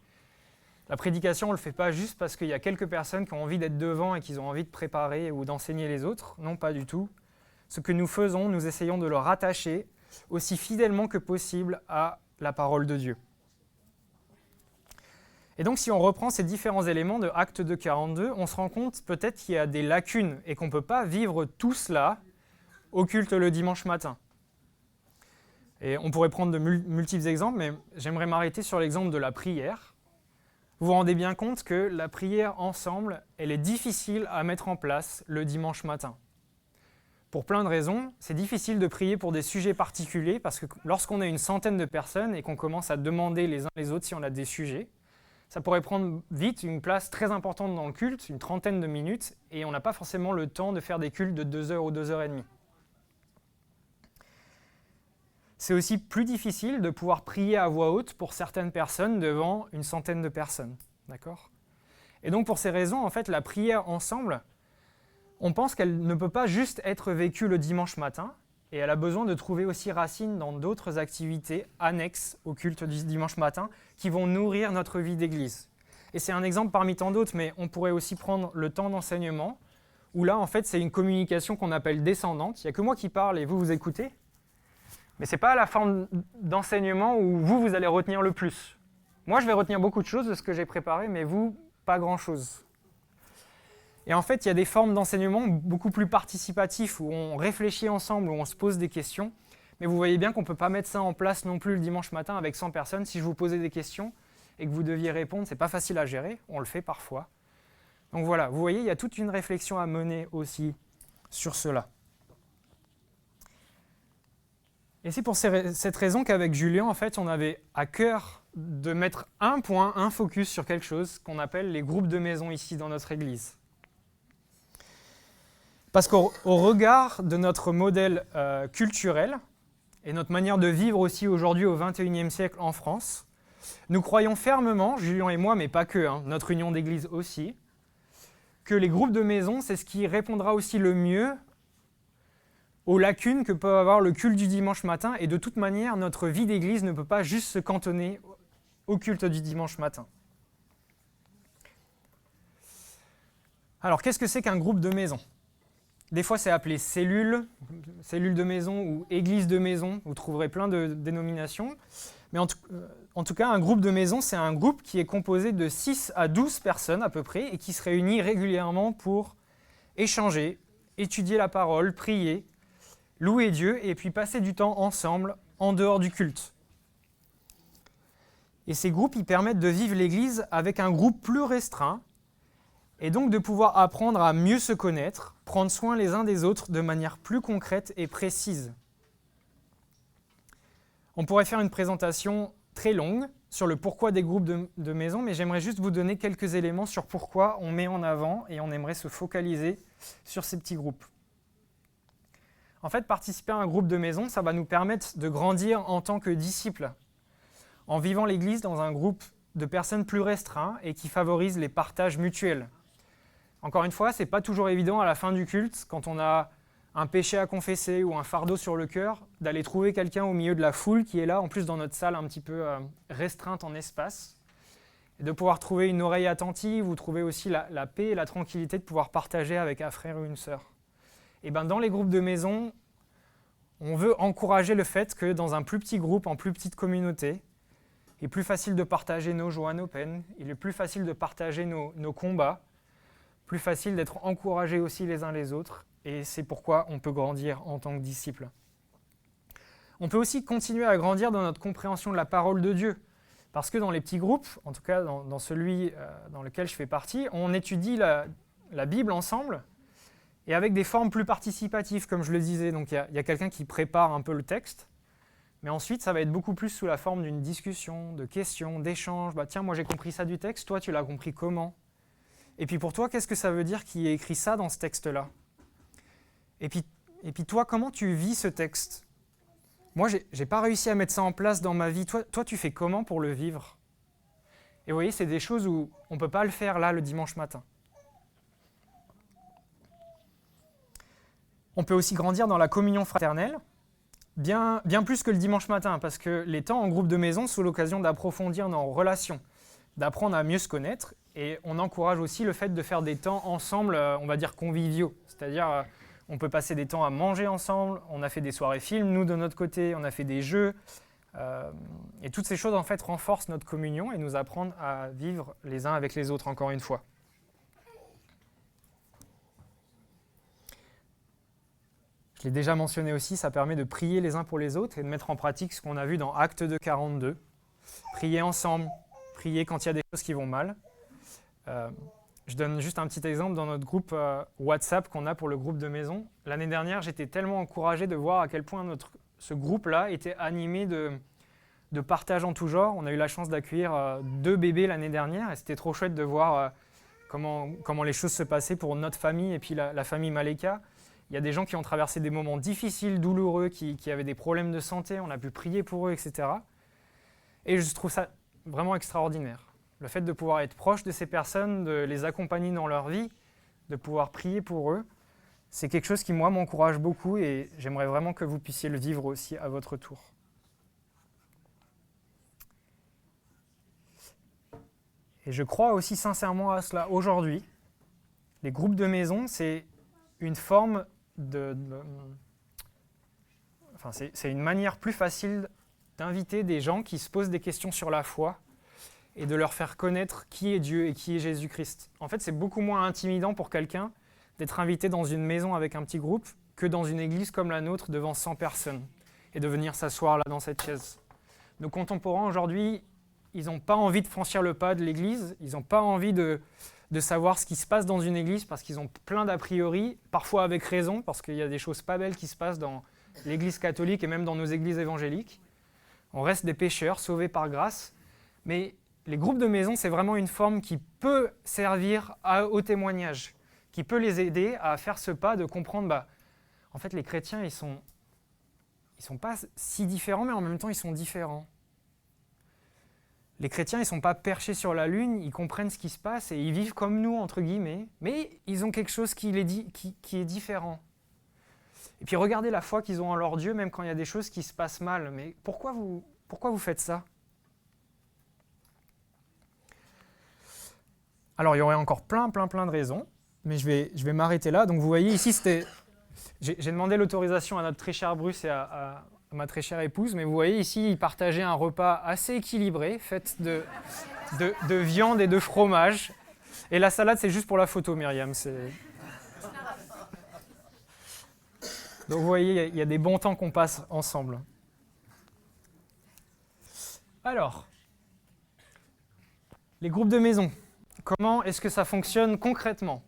La prédication, on ne le fait pas juste parce qu'il y a quelques personnes qui ont envie d'être devant et qui ont envie de préparer ou d'enseigner les autres. Non, pas du tout. Ce que nous faisons, nous essayons de le rattacher aussi fidèlement que possible à la parole de Dieu. Et donc, si on reprend ces différents éléments de Actes 2:42, on se rend compte peut-être qu'il y a des lacunes et qu'on ne peut pas vivre tout cela au culte le dimanche matin. Et on pourrait prendre de multiples exemples, mais j'aimerais m'arrêter sur l'exemple de la prière. Vous vous rendez bien compte que la prière ensemble, elle est difficile à mettre en place le dimanche matin. Pour plein de raisons, c'est difficile de prier pour des sujets particuliers parce que lorsqu'on est une centaine de personnes et qu'on commence à demander les uns les autres si on a des sujets, ça pourrait prendre vite une place très importante dans le culte, une trentaine de minutes, et on n'a pas forcément le temps de faire des cultes de 2 heures ou 2 heures et demie. C'est aussi plus difficile de pouvoir prier à voix haute pour certaines personnes devant une centaine de personnes. D'accord ? Et donc pour ces raisons, en fait, la prière ensemble, on pense qu'elle ne peut pas juste être vécue le dimanche matin, et elle a besoin de trouver aussi racine dans d'autres activités annexes au culte du dimanche matin qui vont nourrir notre vie d'église. Et c'est un exemple parmi tant d'autres, mais on pourrait aussi prendre le temps d'enseignement, où là, en fait, c'est une communication qu'on appelle descendante. Il n'y a que moi qui parle et vous écoutez. Mais ce n'est pas la forme d'enseignement où vous allez retenir le plus. Moi, je vais retenir beaucoup de choses de ce que j'ai préparé, mais vous, pas grand-chose. Et en fait, il y a des formes d'enseignement beaucoup plus participatifs, où on réfléchit ensemble, où on se pose des questions. Mais vous voyez bien qu'on ne peut pas mettre ça en place non plus le dimanche matin avec 100 personnes. Si je vous posais des questions et que vous deviez répondre, ce n'est pas facile à gérer, on le fait parfois. Donc voilà, vous voyez, il y a toute une réflexion à mener aussi sur cela. Et c'est pour cette raison qu'avec Julien, en fait, on avait à cœur de mettre un point, un focus sur quelque chose qu'on appelle les groupes de maison ici dans notre église. Parce qu'au regard de notre modèle culturel et notre manière de vivre aussi aujourd'hui au XXIe siècle en France, nous croyons fermement, Julien et moi, mais pas que, notre union d'église aussi, que les groupes de maison, c'est ce qui répondra aussi le mieux aux lacunes que peut avoir le culte du dimanche matin. Et de toute manière, notre vie d'église ne peut pas juste se cantonner au culte du dimanche matin. Alors, qu'est-ce que c'est qu'un groupe de maison ? Des fois, c'est appelé cellule de maison ou église de maison. Vous trouverez plein de dénominations. Mais en tout cas, un groupe de maison, c'est un groupe qui est composé de 6 à 12 personnes à peu près et qui se réunit régulièrement pour échanger, étudier la parole, prier, louer Dieu et puis passer du temps ensemble en dehors du culte. Et ces groupes, ils permettent de vivre l'Église avec un groupe plus restreint et donc de pouvoir apprendre à mieux se connaître, prendre soin les uns des autres de manière plus concrète et précise. On pourrait faire une présentation très longue sur le pourquoi des groupes de maison, mais j'aimerais juste vous donner quelques éléments sur pourquoi on met en avant et on aimerait se focaliser sur ces petits groupes. En fait, participer à un groupe de maison, ça va nous permettre de grandir en tant que disciples, en vivant l'Église dans un groupe de personnes plus restreints et qui favorise les partages mutuels. Encore une fois, ce n'est pas toujours évident à la fin du culte, quand on a un péché à confesser ou un fardeau sur le cœur, d'aller trouver quelqu'un au milieu de la foule qui est là, en plus dans notre salle un petit peu restreinte en espace, et de pouvoir trouver une oreille attentive ou trouver aussi la paix et la tranquillité de pouvoir partager avec un frère ou une sœur. Et bien dans les groupes de maison, on veut encourager le fait que dans un plus petit groupe, en plus petite communauté, il est plus facile de partager nos joies, nos peines, il est plus facile de partager nos combats, plus facile d'être encouragés aussi les uns les autres, et c'est pourquoi on peut grandir en tant que disciples. On peut aussi continuer à grandir dans notre compréhension de la parole de Dieu, parce que dans les petits groupes, en tout cas dans celui dans lequel je fais partie, on étudie la Bible ensemble, et avec des formes plus participatives, comme je le disais. Donc il y a quelqu'un qui prépare un peu le texte, Mais ensuite, ça va être beaucoup plus sous la forme d'une discussion, de questions, d'échanges. Bah, tiens, moi j'ai compris ça du texte, toi tu l'as compris comment? Et puis pour toi, qu'est-ce que ça veut dire qu'il ait écrit ça dans ce texte-là? Et puis toi, comment tu vis ce texte? Moi, j'ai pas réussi à mettre ça en place dans ma vie. Toi, tu fais comment pour le vivre? Et vous voyez, c'est des choses où on ne peut pas le faire là, le dimanche matin. On peut aussi grandir dans la communion fraternelle, bien plus que le dimanche matin, parce que les temps en groupe de maison sont l'occasion d'approfondir nos relations, d'apprendre à mieux se connaître, et on encourage aussi le fait de faire des temps ensemble, on va dire conviviaux, c'est-à-dire on peut passer des temps à manger ensemble, on a fait des soirées films, nous de notre côté, on a fait des jeux, et toutes ces choses en fait renforcent notre communion et nous apprennent à vivre les uns avec les autres, encore une fois. Je l'ai déjà mentionné aussi, ça permet de prier les uns pour les autres et de mettre en pratique ce qu'on a vu dans Actes 2, 42. Prier ensemble, prier quand il y a des choses qui vont mal. Je donne juste un petit exemple dans notre groupe WhatsApp qu'on a pour le groupe de maison. L'année dernière, j'étais tellement encouragé de voir à quel point ce groupe-là était animé de partage en tout genre. On a eu la chance d'accueillir 2 bébés l'année dernière et c'était trop chouette de voir comment les choses se passaient pour notre famille et puis la famille Maleka. Il y a des gens qui ont traversé des moments difficiles, douloureux, qui avaient des problèmes de santé, on a pu prier pour eux, etc. Et je trouve ça vraiment extraordinaire. Le fait de pouvoir être proche de ces personnes, de les accompagner dans leur vie, de pouvoir prier pour eux, c'est quelque chose qui, moi, m'encourage beaucoup et j'aimerais vraiment que vous puissiez le vivre aussi à votre tour. Et je crois aussi sincèrement à cela aujourd'hui. Les groupes de maison, c'est une forme c'est une manière plus facile d'inviter des gens qui se posent des questions sur la foi et de leur faire connaître qui est Dieu et qui est Jésus-Christ. En fait, c'est beaucoup moins intimidant pour quelqu'un d'être invité dans une maison avec un petit groupe que dans une église comme la nôtre devant 100 personnes et de venir s'asseoir là dans cette chaise. Nos contemporains aujourd'hui, ils n'ont pas envie de franchir le pas de l'église, ils n'ont pas envie de savoir ce qui se passe dans une église parce qu'ils ont plein d'a priori, parfois avec raison, parce qu'il y a des choses pas belles qui se passent dans l'église catholique et même dans nos églises évangéliques. On reste des pécheurs sauvés par grâce, mais les groupes de maison, c'est vraiment une forme qui peut servir au témoignage, qui peut les aider à faire ce pas de comprendre, en fait les chrétiens, ils sont pas si différents, mais en même temps ils sont différents. Les chrétiens, ils ne sont pas perchés sur la lune, ils comprennent ce qui se passe et ils vivent comme nous, entre guillemets, mais ils ont quelque chose qui est différent. Et puis regardez la foi qu'ils ont en leur Dieu, même quand il y a des choses qui se passent mal. Mais pourquoi vous faites ça? Alors il y aurait encore plein de raisons, mais je vais m'arrêter là. Donc vous voyez ici, j'ai demandé l'autorisation à notre très cher Bruce et à ma très chère épouse, mais vous voyez ici, ils partageaient un repas assez équilibré, fait de viande et de fromage. Et la salade, c'est juste pour la photo, Myriam. Donc vous voyez, il y a des bons temps qu'on passe ensemble. Alors, les groupes de maison, comment est-ce que ça fonctionne concrètement?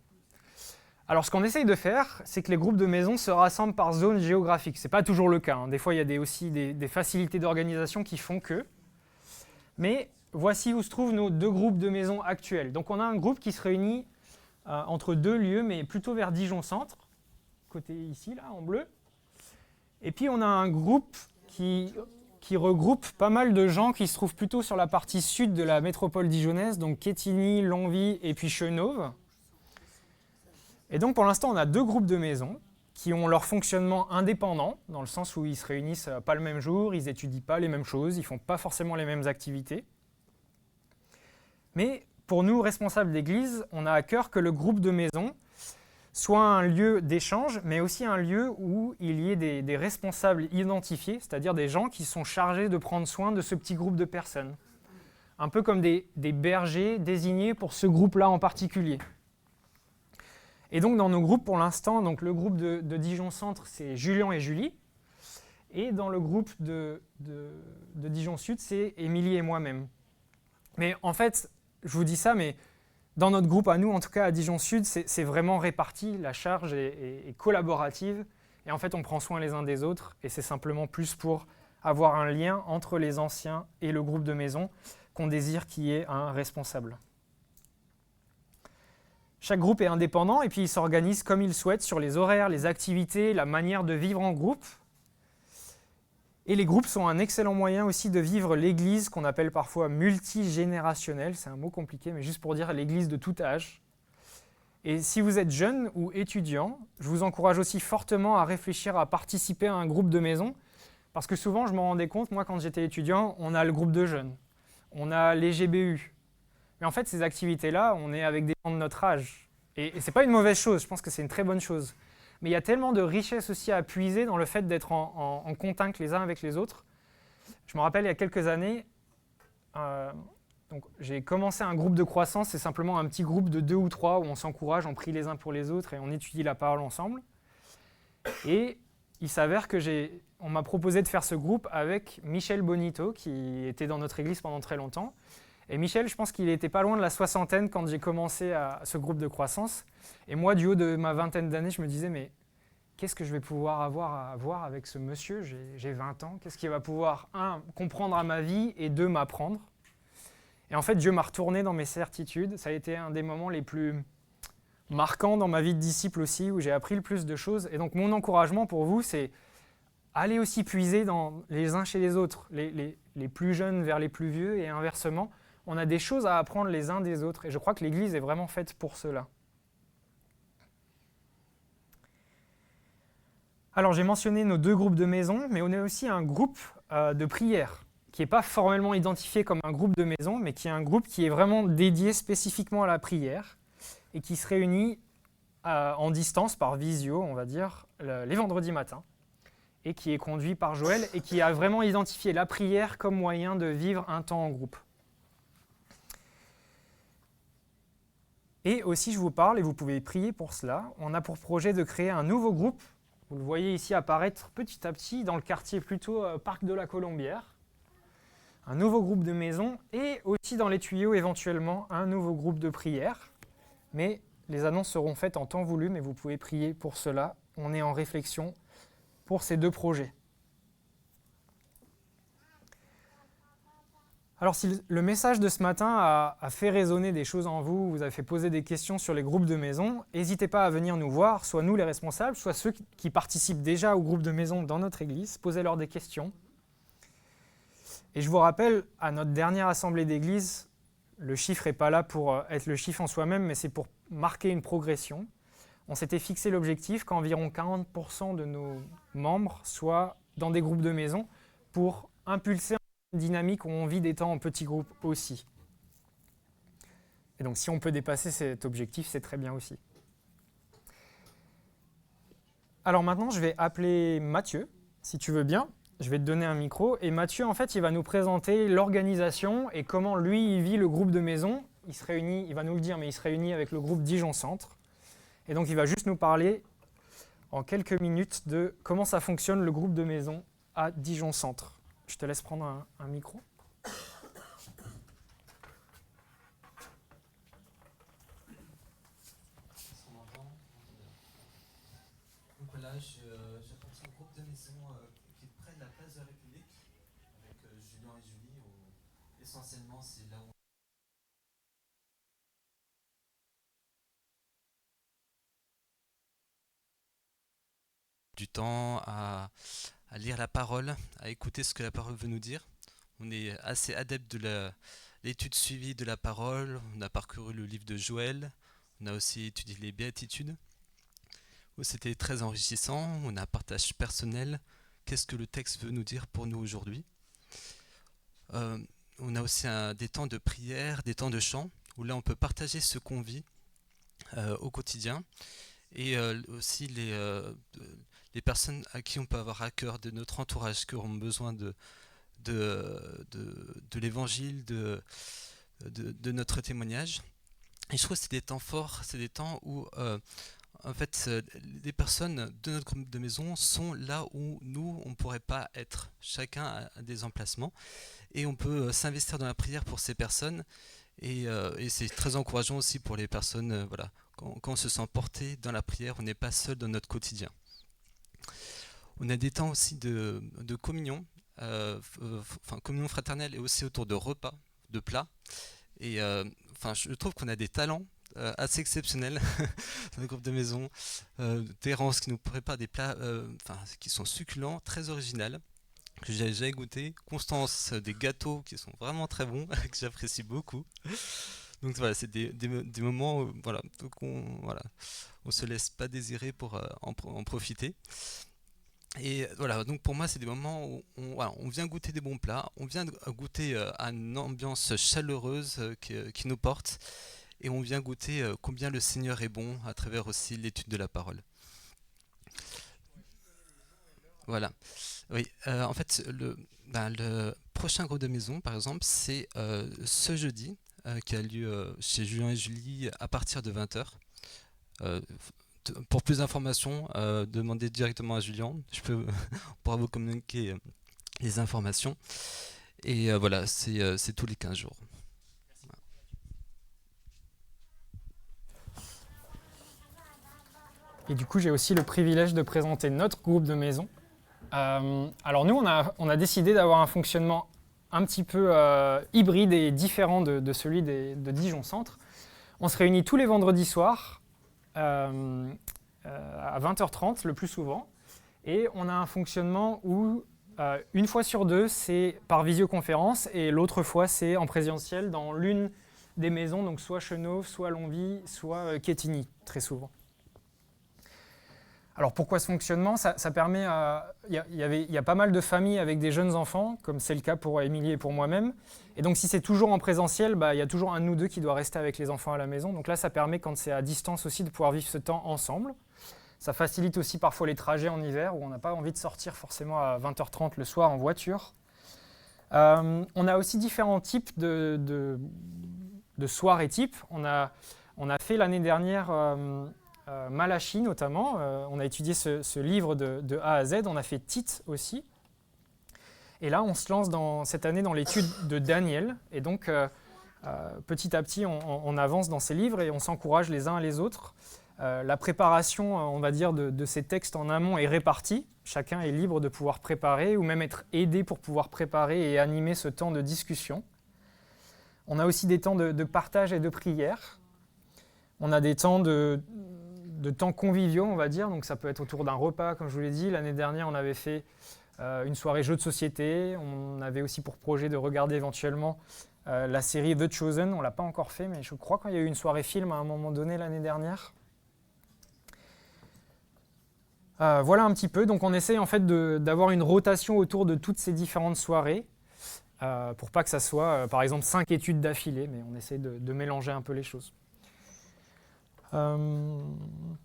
Alors, ce qu'on essaye de faire, c'est que les groupes de maison se rassemblent par zone géographique. Ce n'est pas toujours le cas. Des fois, il y a aussi des facilités d'organisation qui font que. Mais voici où se trouvent nos 2 groupes de maison actuels. Donc, on a un groupe qui se réunit entre 2 lieux, mais plutôt vers Dijon-Centre, côté ici, là, en bleu. Et puis, on a un groupe qui regroupe pas mal de gens qui se trouvent plutôt sur la partie sud de la métropole dijonnaise, donc Quetigny, Longwy et puis Chenôve. Et donc pour l'instant, on a 2 groupes de maison qui ont leur fonctionnement indépendant, dans le sens où ils se réunissent pas le même jour, ils n'étudient pas les mêmes choses, ils ne font pas forcément les mêmes activités. Mais pour nous, responsables d'église, on a à cœur que le groupe de maison soit un lieu d'échange, mais aussi un lieu où il y ait des responsables identifiés, c'est-à-dire des gens qui sont chargés de prendre soin de ce petit groupe de personnes. Un peu comme des bergers désignés pour ce groupe-là en particulier. Et donc dans nos groupes pour l'instant, donc le groupe de Dijon-Centre, c'est Julien et Julie. Et dans le groupe de Dijon-Sud, c'est Émilie et moi-même. Mais en fait, je vous dis ça, mais dans notre groupe à nous, en tout cas à Dijon-Sud, c'est vraiment réparti, la charge est collaborative. Et en fait, on prend soin les uns des autres et c'est simplement plus pour avoir un lien entre les anciens et le groupe de maison qu'on désire qu'il y ait un responsable. Chaque groupe est indépendant et puis il s'organise comme il souhaite sur les horaires, les activités, la manière de vivre en groupe. Et les groupes sont un excellent moyen aussi de vivre l'église qu'on appelle parfois multigénérationnelle. C'est un mot compliqué, mais juste pour dire l'église de tout âge. Et si vous êtes jeune ou étudiant, je vous encourage aussi fortement à réfléchir à participer à un groupe de maison. Parce que souvent, je m'en rendais compte, moi quand j'étais étudiant, on a le groupe de jeunes, on a les GBU. Mais en fait, ces activités-là, on est avec des gens de notre âge. Et ce n'est pas une mauvaise chose, je pense que c'est une très bonne chose. Mais il y a tellement de richesse aussi à puiser dans le fait d'être en contact les uns avec les autres. Je me rappelle, il y a quelques années, donc, j'ai commencé un groupe de croissance, c'est simplement un petit groupe de 2 ou 3 où on s'encourage, on prie les uns pour les autres et on étudie la parole ensemble. Et il s'avère on m'a proposé de faire ce groupe avec Michel Bonito, qui était dans notre église pendant très longtemps. Et Michel, je pense qu'il n'était pas loin de la soixantaine quand j'ai commencé à ce groupe de croissance. Et moi, du haut de ma vingtaine d'années, je me disais, mais qu'est-ce que je vais pouvoir avoir à voir avec ce monsieur ? J'ai 20 ans. Qu'est-ce qu'il va pouvoir, 1, comprendre à ma vie et 2, m'apprendre ? Et en fait, Dieu m'a retourné dans mes certitudes. Ça a été un des moments les plus marquants dans ma vie de disciple aussi, où j'ai appris le plus de choses. Et donc, mon encouragement pour vous, c'est aller aussi puiser dans les uns chez les autres, les plus jeunes vers les plus vieux et inversement. On a des choses à apprendre les uns des autres. Et je crois que l'Église est vraiment faite pour cela. Alors, j'ai mentionné nos 2 groupes de maison, mais on a aussi un groupe de prière, qui n'est pas formellement identifié comme un groupe de maison, mais qui est un groupe qui est vraiment dédié spécifiquement à la prière et qui se réunit en distance, par visio, on va dire, les vendredis matins, et qui est conduit par Joël et qui a vraiment identifié la prière comme moyen de vivre un temps en groupe. Et aussi, je vous parle, et vous pouvez prier pour cela, on a pour projet de créer un nouveau groupe. Vous le voyez ici apparaître petit à petit dans le quartier plutôt Parc de la Colombière. Un nouveau groupe de maison et aussi dans les tuyaux éventuellement un nouveau groupe de prière. Mais les annonces seront faites en temps voulu, mais vous pouvez prier pour cela. On est en réflexion pour ces 2 projets. Alors si le message de ce matin a fait résonner des choses en vous, vous avez fait poser des questions sur les groupes de maison, n'hésitez pas à venir nous voir, soit nous les responsables, soit ceux qui participent déjà au groupe de maison dans notre église, posez-leur des questions. Et je vous rappelle, à notre dernière assemblée d'église, le chiffre n'est pas là pour être le chiffre en soi-même, mais c'est pour marquer une progression. On s'était fixé l'objectif qu'environ 40% de nos membres soient dans des groupes de maison pour impulser une dynamique où on vit des temps en petits groupes aussi. Et donc si on peut dépasser cet objectif, c'est très bien aussi. Alors maintenant, je vais appeler Mathieu, si tu veux bien. Je vais te donner un micro et Mathieu, en fait, il va nous présenter l'organisation et comment lui, il vit le groupe de maison. Il se réunit, il va nous le dire, mais il se réunit avec le groupe Dijon Centre. Et donc, il va juste nous parler en quelques minutes de comment ça fonctionne le groupe de maison à Dijon Centre. Je te laisse prendre un micro. Donc voilà, j'appartiens au groupe de maison qui est près de la place de la République, avec Julien et Julie, où essentiellement c'est là où du temps à lire la parole, à écouter ce que la parole veut nous dire. On est assez adepte de l'étude suivie de la parole, on a parcouru le livre de Joël, on a aussi étudié les béatitudes. C'était très enrichissant, on a un partage personnel, qu'est-ce que le texte veut nous dire pour nous aujourd'hui. On a aussi des temps de prière, des temps de chant, où là on peut partager ce qu'on vit au quotidien, et aussi les personnes à qui on peut avoir à cœur de notre entourage, qui auront besoin de l'évangile, de notre témoignage. Et je trouve que c'est des temps forts, c'est des temps où en fait, les personnes de notre groupe de maison sont là où nous, on ne pourrait pas être. Chacun a des emplacements et on peut s'investir dans la prière pour ces personnes. Et c'est très encourageant aussi pour les personnes, voilà, quand on se sent porté dans la prière, on n'est pas seul dans notre quotidien. On a des temps aussi de communion communion fraternelle et aussi autour de repas, de plats. Et je trouve qu'on a des talents assez exceptionnels dans le groupe de maison. Terence qui nous prépare des plats qui sont succulents, très originaux, que j'ai jamais goûté. Constance, des gâteaux qui sont vraiment très bons, que j'apprécie beaucoup. Donc voilà, c'est des moments où on se laisse pas désirer pour en profiter. Et voilà, donc pour moi, c'est des moments où on vient goûter des bons plats, on vient goûter à une ambiance chaleureuse qui nous porte, et on vient goûter combien le Seigneur est bon à travers aussi l'étude de la parole. Voilà. Oui, en fait, le prochain groupe de maison, par exemple, c'est ce jeudi, qui a lieu chez Julien et Julie à partir de 20h. Pour plus d'informations, demandez directement à Julien. On pourra vous communiquer les informations. Et voilà, c'est tous les 15 jours. Et du coup, j'ai aussi le privilège de présenter notre groupe de maison. Alors nous, on a décidé d'avoir un fonctionnement un petit peu hybride et différent de celui de Dijon Centre. On se réunit tous les vendredis soirs à 20h30 le plus souvent. Et on a un fonctionnement où une fois sur deux, c'est par visioconférence et l'autre fois, c'est en présentiel dans l'une des maisons, donc soit Chenauve, soit Longwy, soit Quetigny, très souvent. Alors pourquoi ce fonctionnement? Ça permet il y a pas mal de familles avec des jeunes enfants, comme c'est le cas pour Émilie et pour moi-même. Et donc si c'est toujours en présentiel, il y a toujours un de nous deux qui doit rester avec les enfants à la maison. Donc là, ça permet, quand c'est à distance aussi, de pouvoir vivre ce temps ensemble. Ça facilite aussi parfois les trajets en hiver, où on n'a pas envie de sortir forcément à 20h30 le soir en voiture. On a aussi différents types de soirées types. On a fait l'année dernière... Malachi notamment, on a étudié ce livre de A à Z, on a fait Tite aussi. Et là, on se lance cette année dans l'étude de Daniel. Et donc, petit à petit, on avance dans ces livres et on s'encourage les uns les autres. La préparation, on va dire, de ces textes en amont est répartie. Chacun est libre de pouvoir préparer ou même être aidé pour pouvoir préparer et animer ce temps de discussion. On a aussi des temps de partage et de prière. On a des temps de temps conviviaux, on va dire, donc ça peut être autour d'un repas, comme je vous l'ai dit. L'année dernière, on avait fait une soirée jeux de société. On avait aussi pour projet de regarder éventuellement la série The Chosen. On ne l'a pas encore fait, mais je crois qu'il y a eu une soirée film à un moment donné l'année dernière. Voilà un petit peu. Donc on essaye en fait d'avoir une rotation autour de toutes ces différentes soirées, pour pas que ça soit, par exemple, 5 études d'affilée, mais on essaie de mélanger un peu les choses.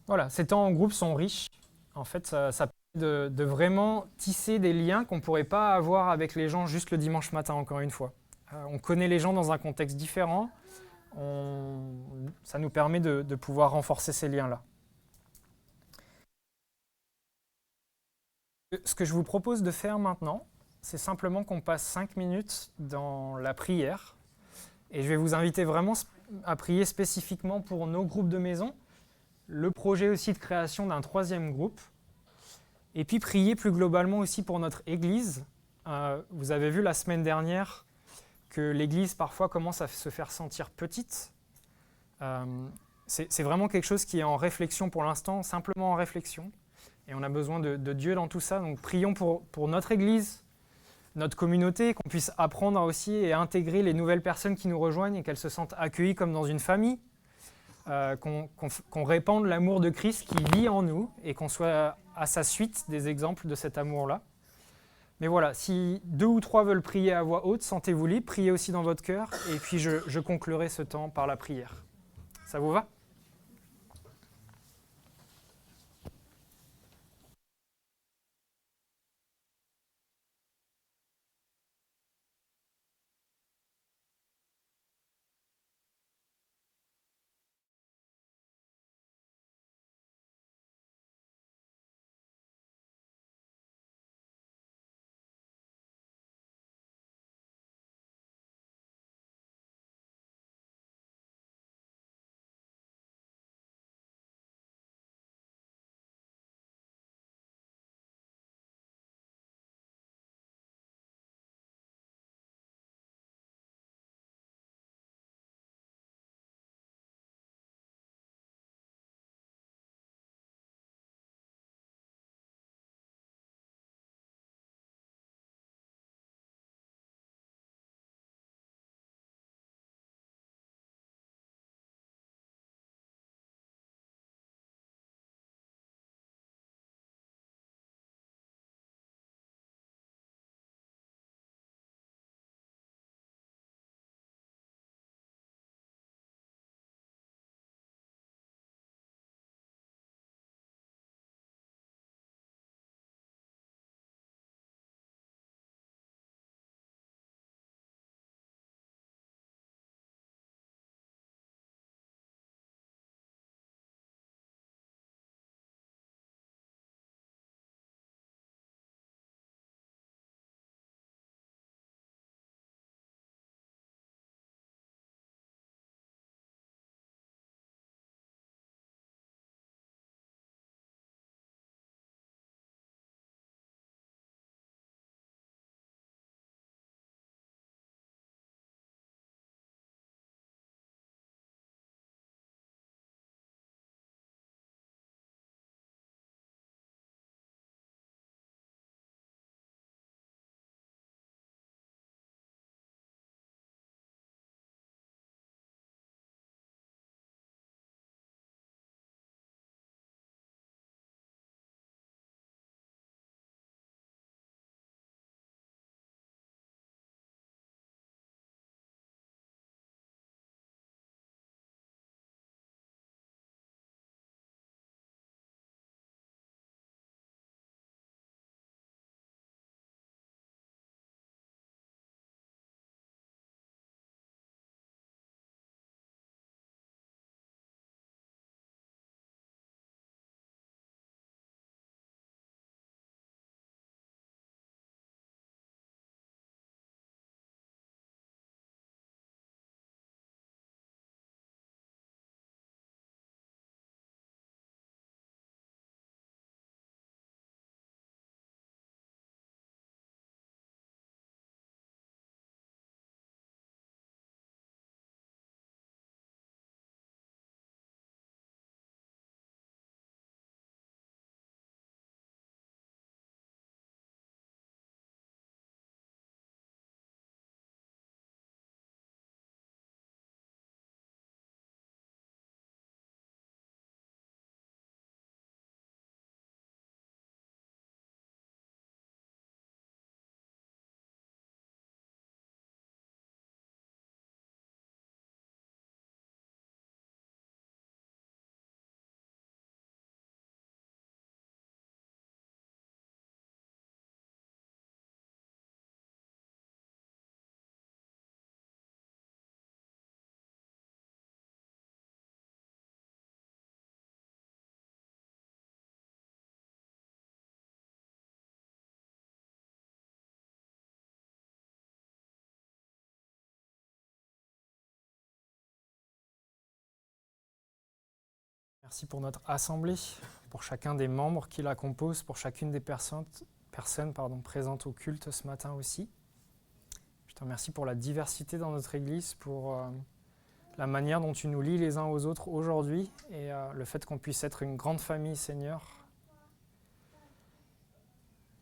Voilà, ces temps en groupe sont riches. En fait, ça permet de vraiment tisser des liens qu'on ne pourrait pas avoir avec les gens juste le dimanche matin, encore une fois. On connaît les gens dans un contexte différent. Ça nous permet de pouvoir renforcer ces liens-là. Ce que je vous propose de faire maintenant, c'est simplement qu'on passe 5 minutes dans la prière. Et je vais vous inviter vraiment à prier spécifiquement pour nos groupes de maison, le projet aussi de création d'un 3e groupe, et puis prier plus globalement aussi pour notre Église. Vous avez vu la semaine dernière que l'Église parfois commence à se faire sentir petite. C'est vraiment quelque chose qui est en réflexion pour l'instant, simplement en réflexion, et on a besoin de Dieu dans tout ça. Donc prions pour notre Église, notre communauté, qu'on puisse apprendre aussi et intégrer les nouvelles personnes qui nous rejoignent et qu'elles se sentent accueillies comme dans une famille, qu'on répande l'amour de Christ qui vit en nous et qu'on soit à sa suite des exemples de cet amour-là. Mais voilà, si 2 ou 3 veulent prier à voix haute, sentez-vous libre, priez aussi dans votre cœur et puis je conclurai ce temps par la prière. Ça vous va ? Merci pour notre assemblée, pour chacun des membres qui la composent, pour chacune des personnes présentes au culte ce matin aussi. Je te remercie pour la diversité dans notre Église, pour la manière dont tu nous lis les uns aux autres aujourd'hui et le fait qu'on puisse être une grande famille, Seigneur.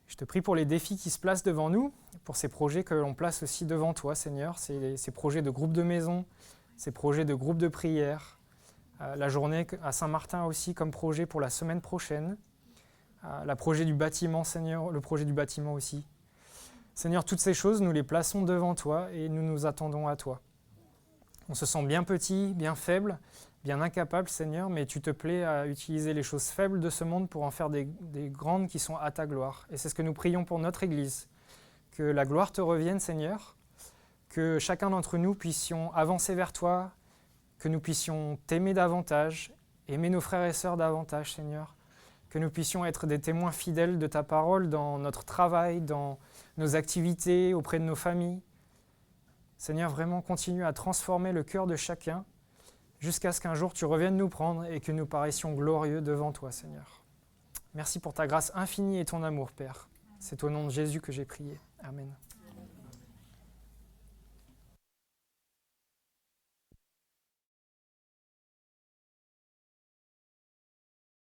Je te prie pour les défis qui se placent devant nous, pour ces projets que l'on place aussi devant toi, Seigneur, ces projets de groupe de maison, ces projets de groupe de prière, la journée à Saint-Martin aussi comme projet pour la semaine prochaine, le projet du bâtiment, Seigneur, le projet du bâtiment aussi. Seigneur, toutes ces choses, nous les plaçons devant toi et nous nous attendons à toi. On se sent bien petit, bien faible, bien incapable, Seigneur, mais tu te plais à utiliser les choses faibles de ce monde pour en faire des grandes qui sont à ta gloire. Et c'est ce que nous prions pour notre Église. Que la gloire te revienne, Seigneur, que chacun d'entre nous puissions avancer vers toi, que nous puissions t'aimer davantage, aimer nos frères et sœurs davantage, Seigneur, que nous puissions être des témoins fidèles de ta parole dans notre travail, dans nos activités, auprès de nos familles. Seigneur, vraiment continue à transformer le cœur de chacun jusqu'à ce qu'un jour tu reviennes nous prendre et que nous paraissions glorieux devant toi, Seigneur. Merci pour ta grâce infinie et ton amour, Père. C'est au nom de Jésus que j'ai prié. Amen.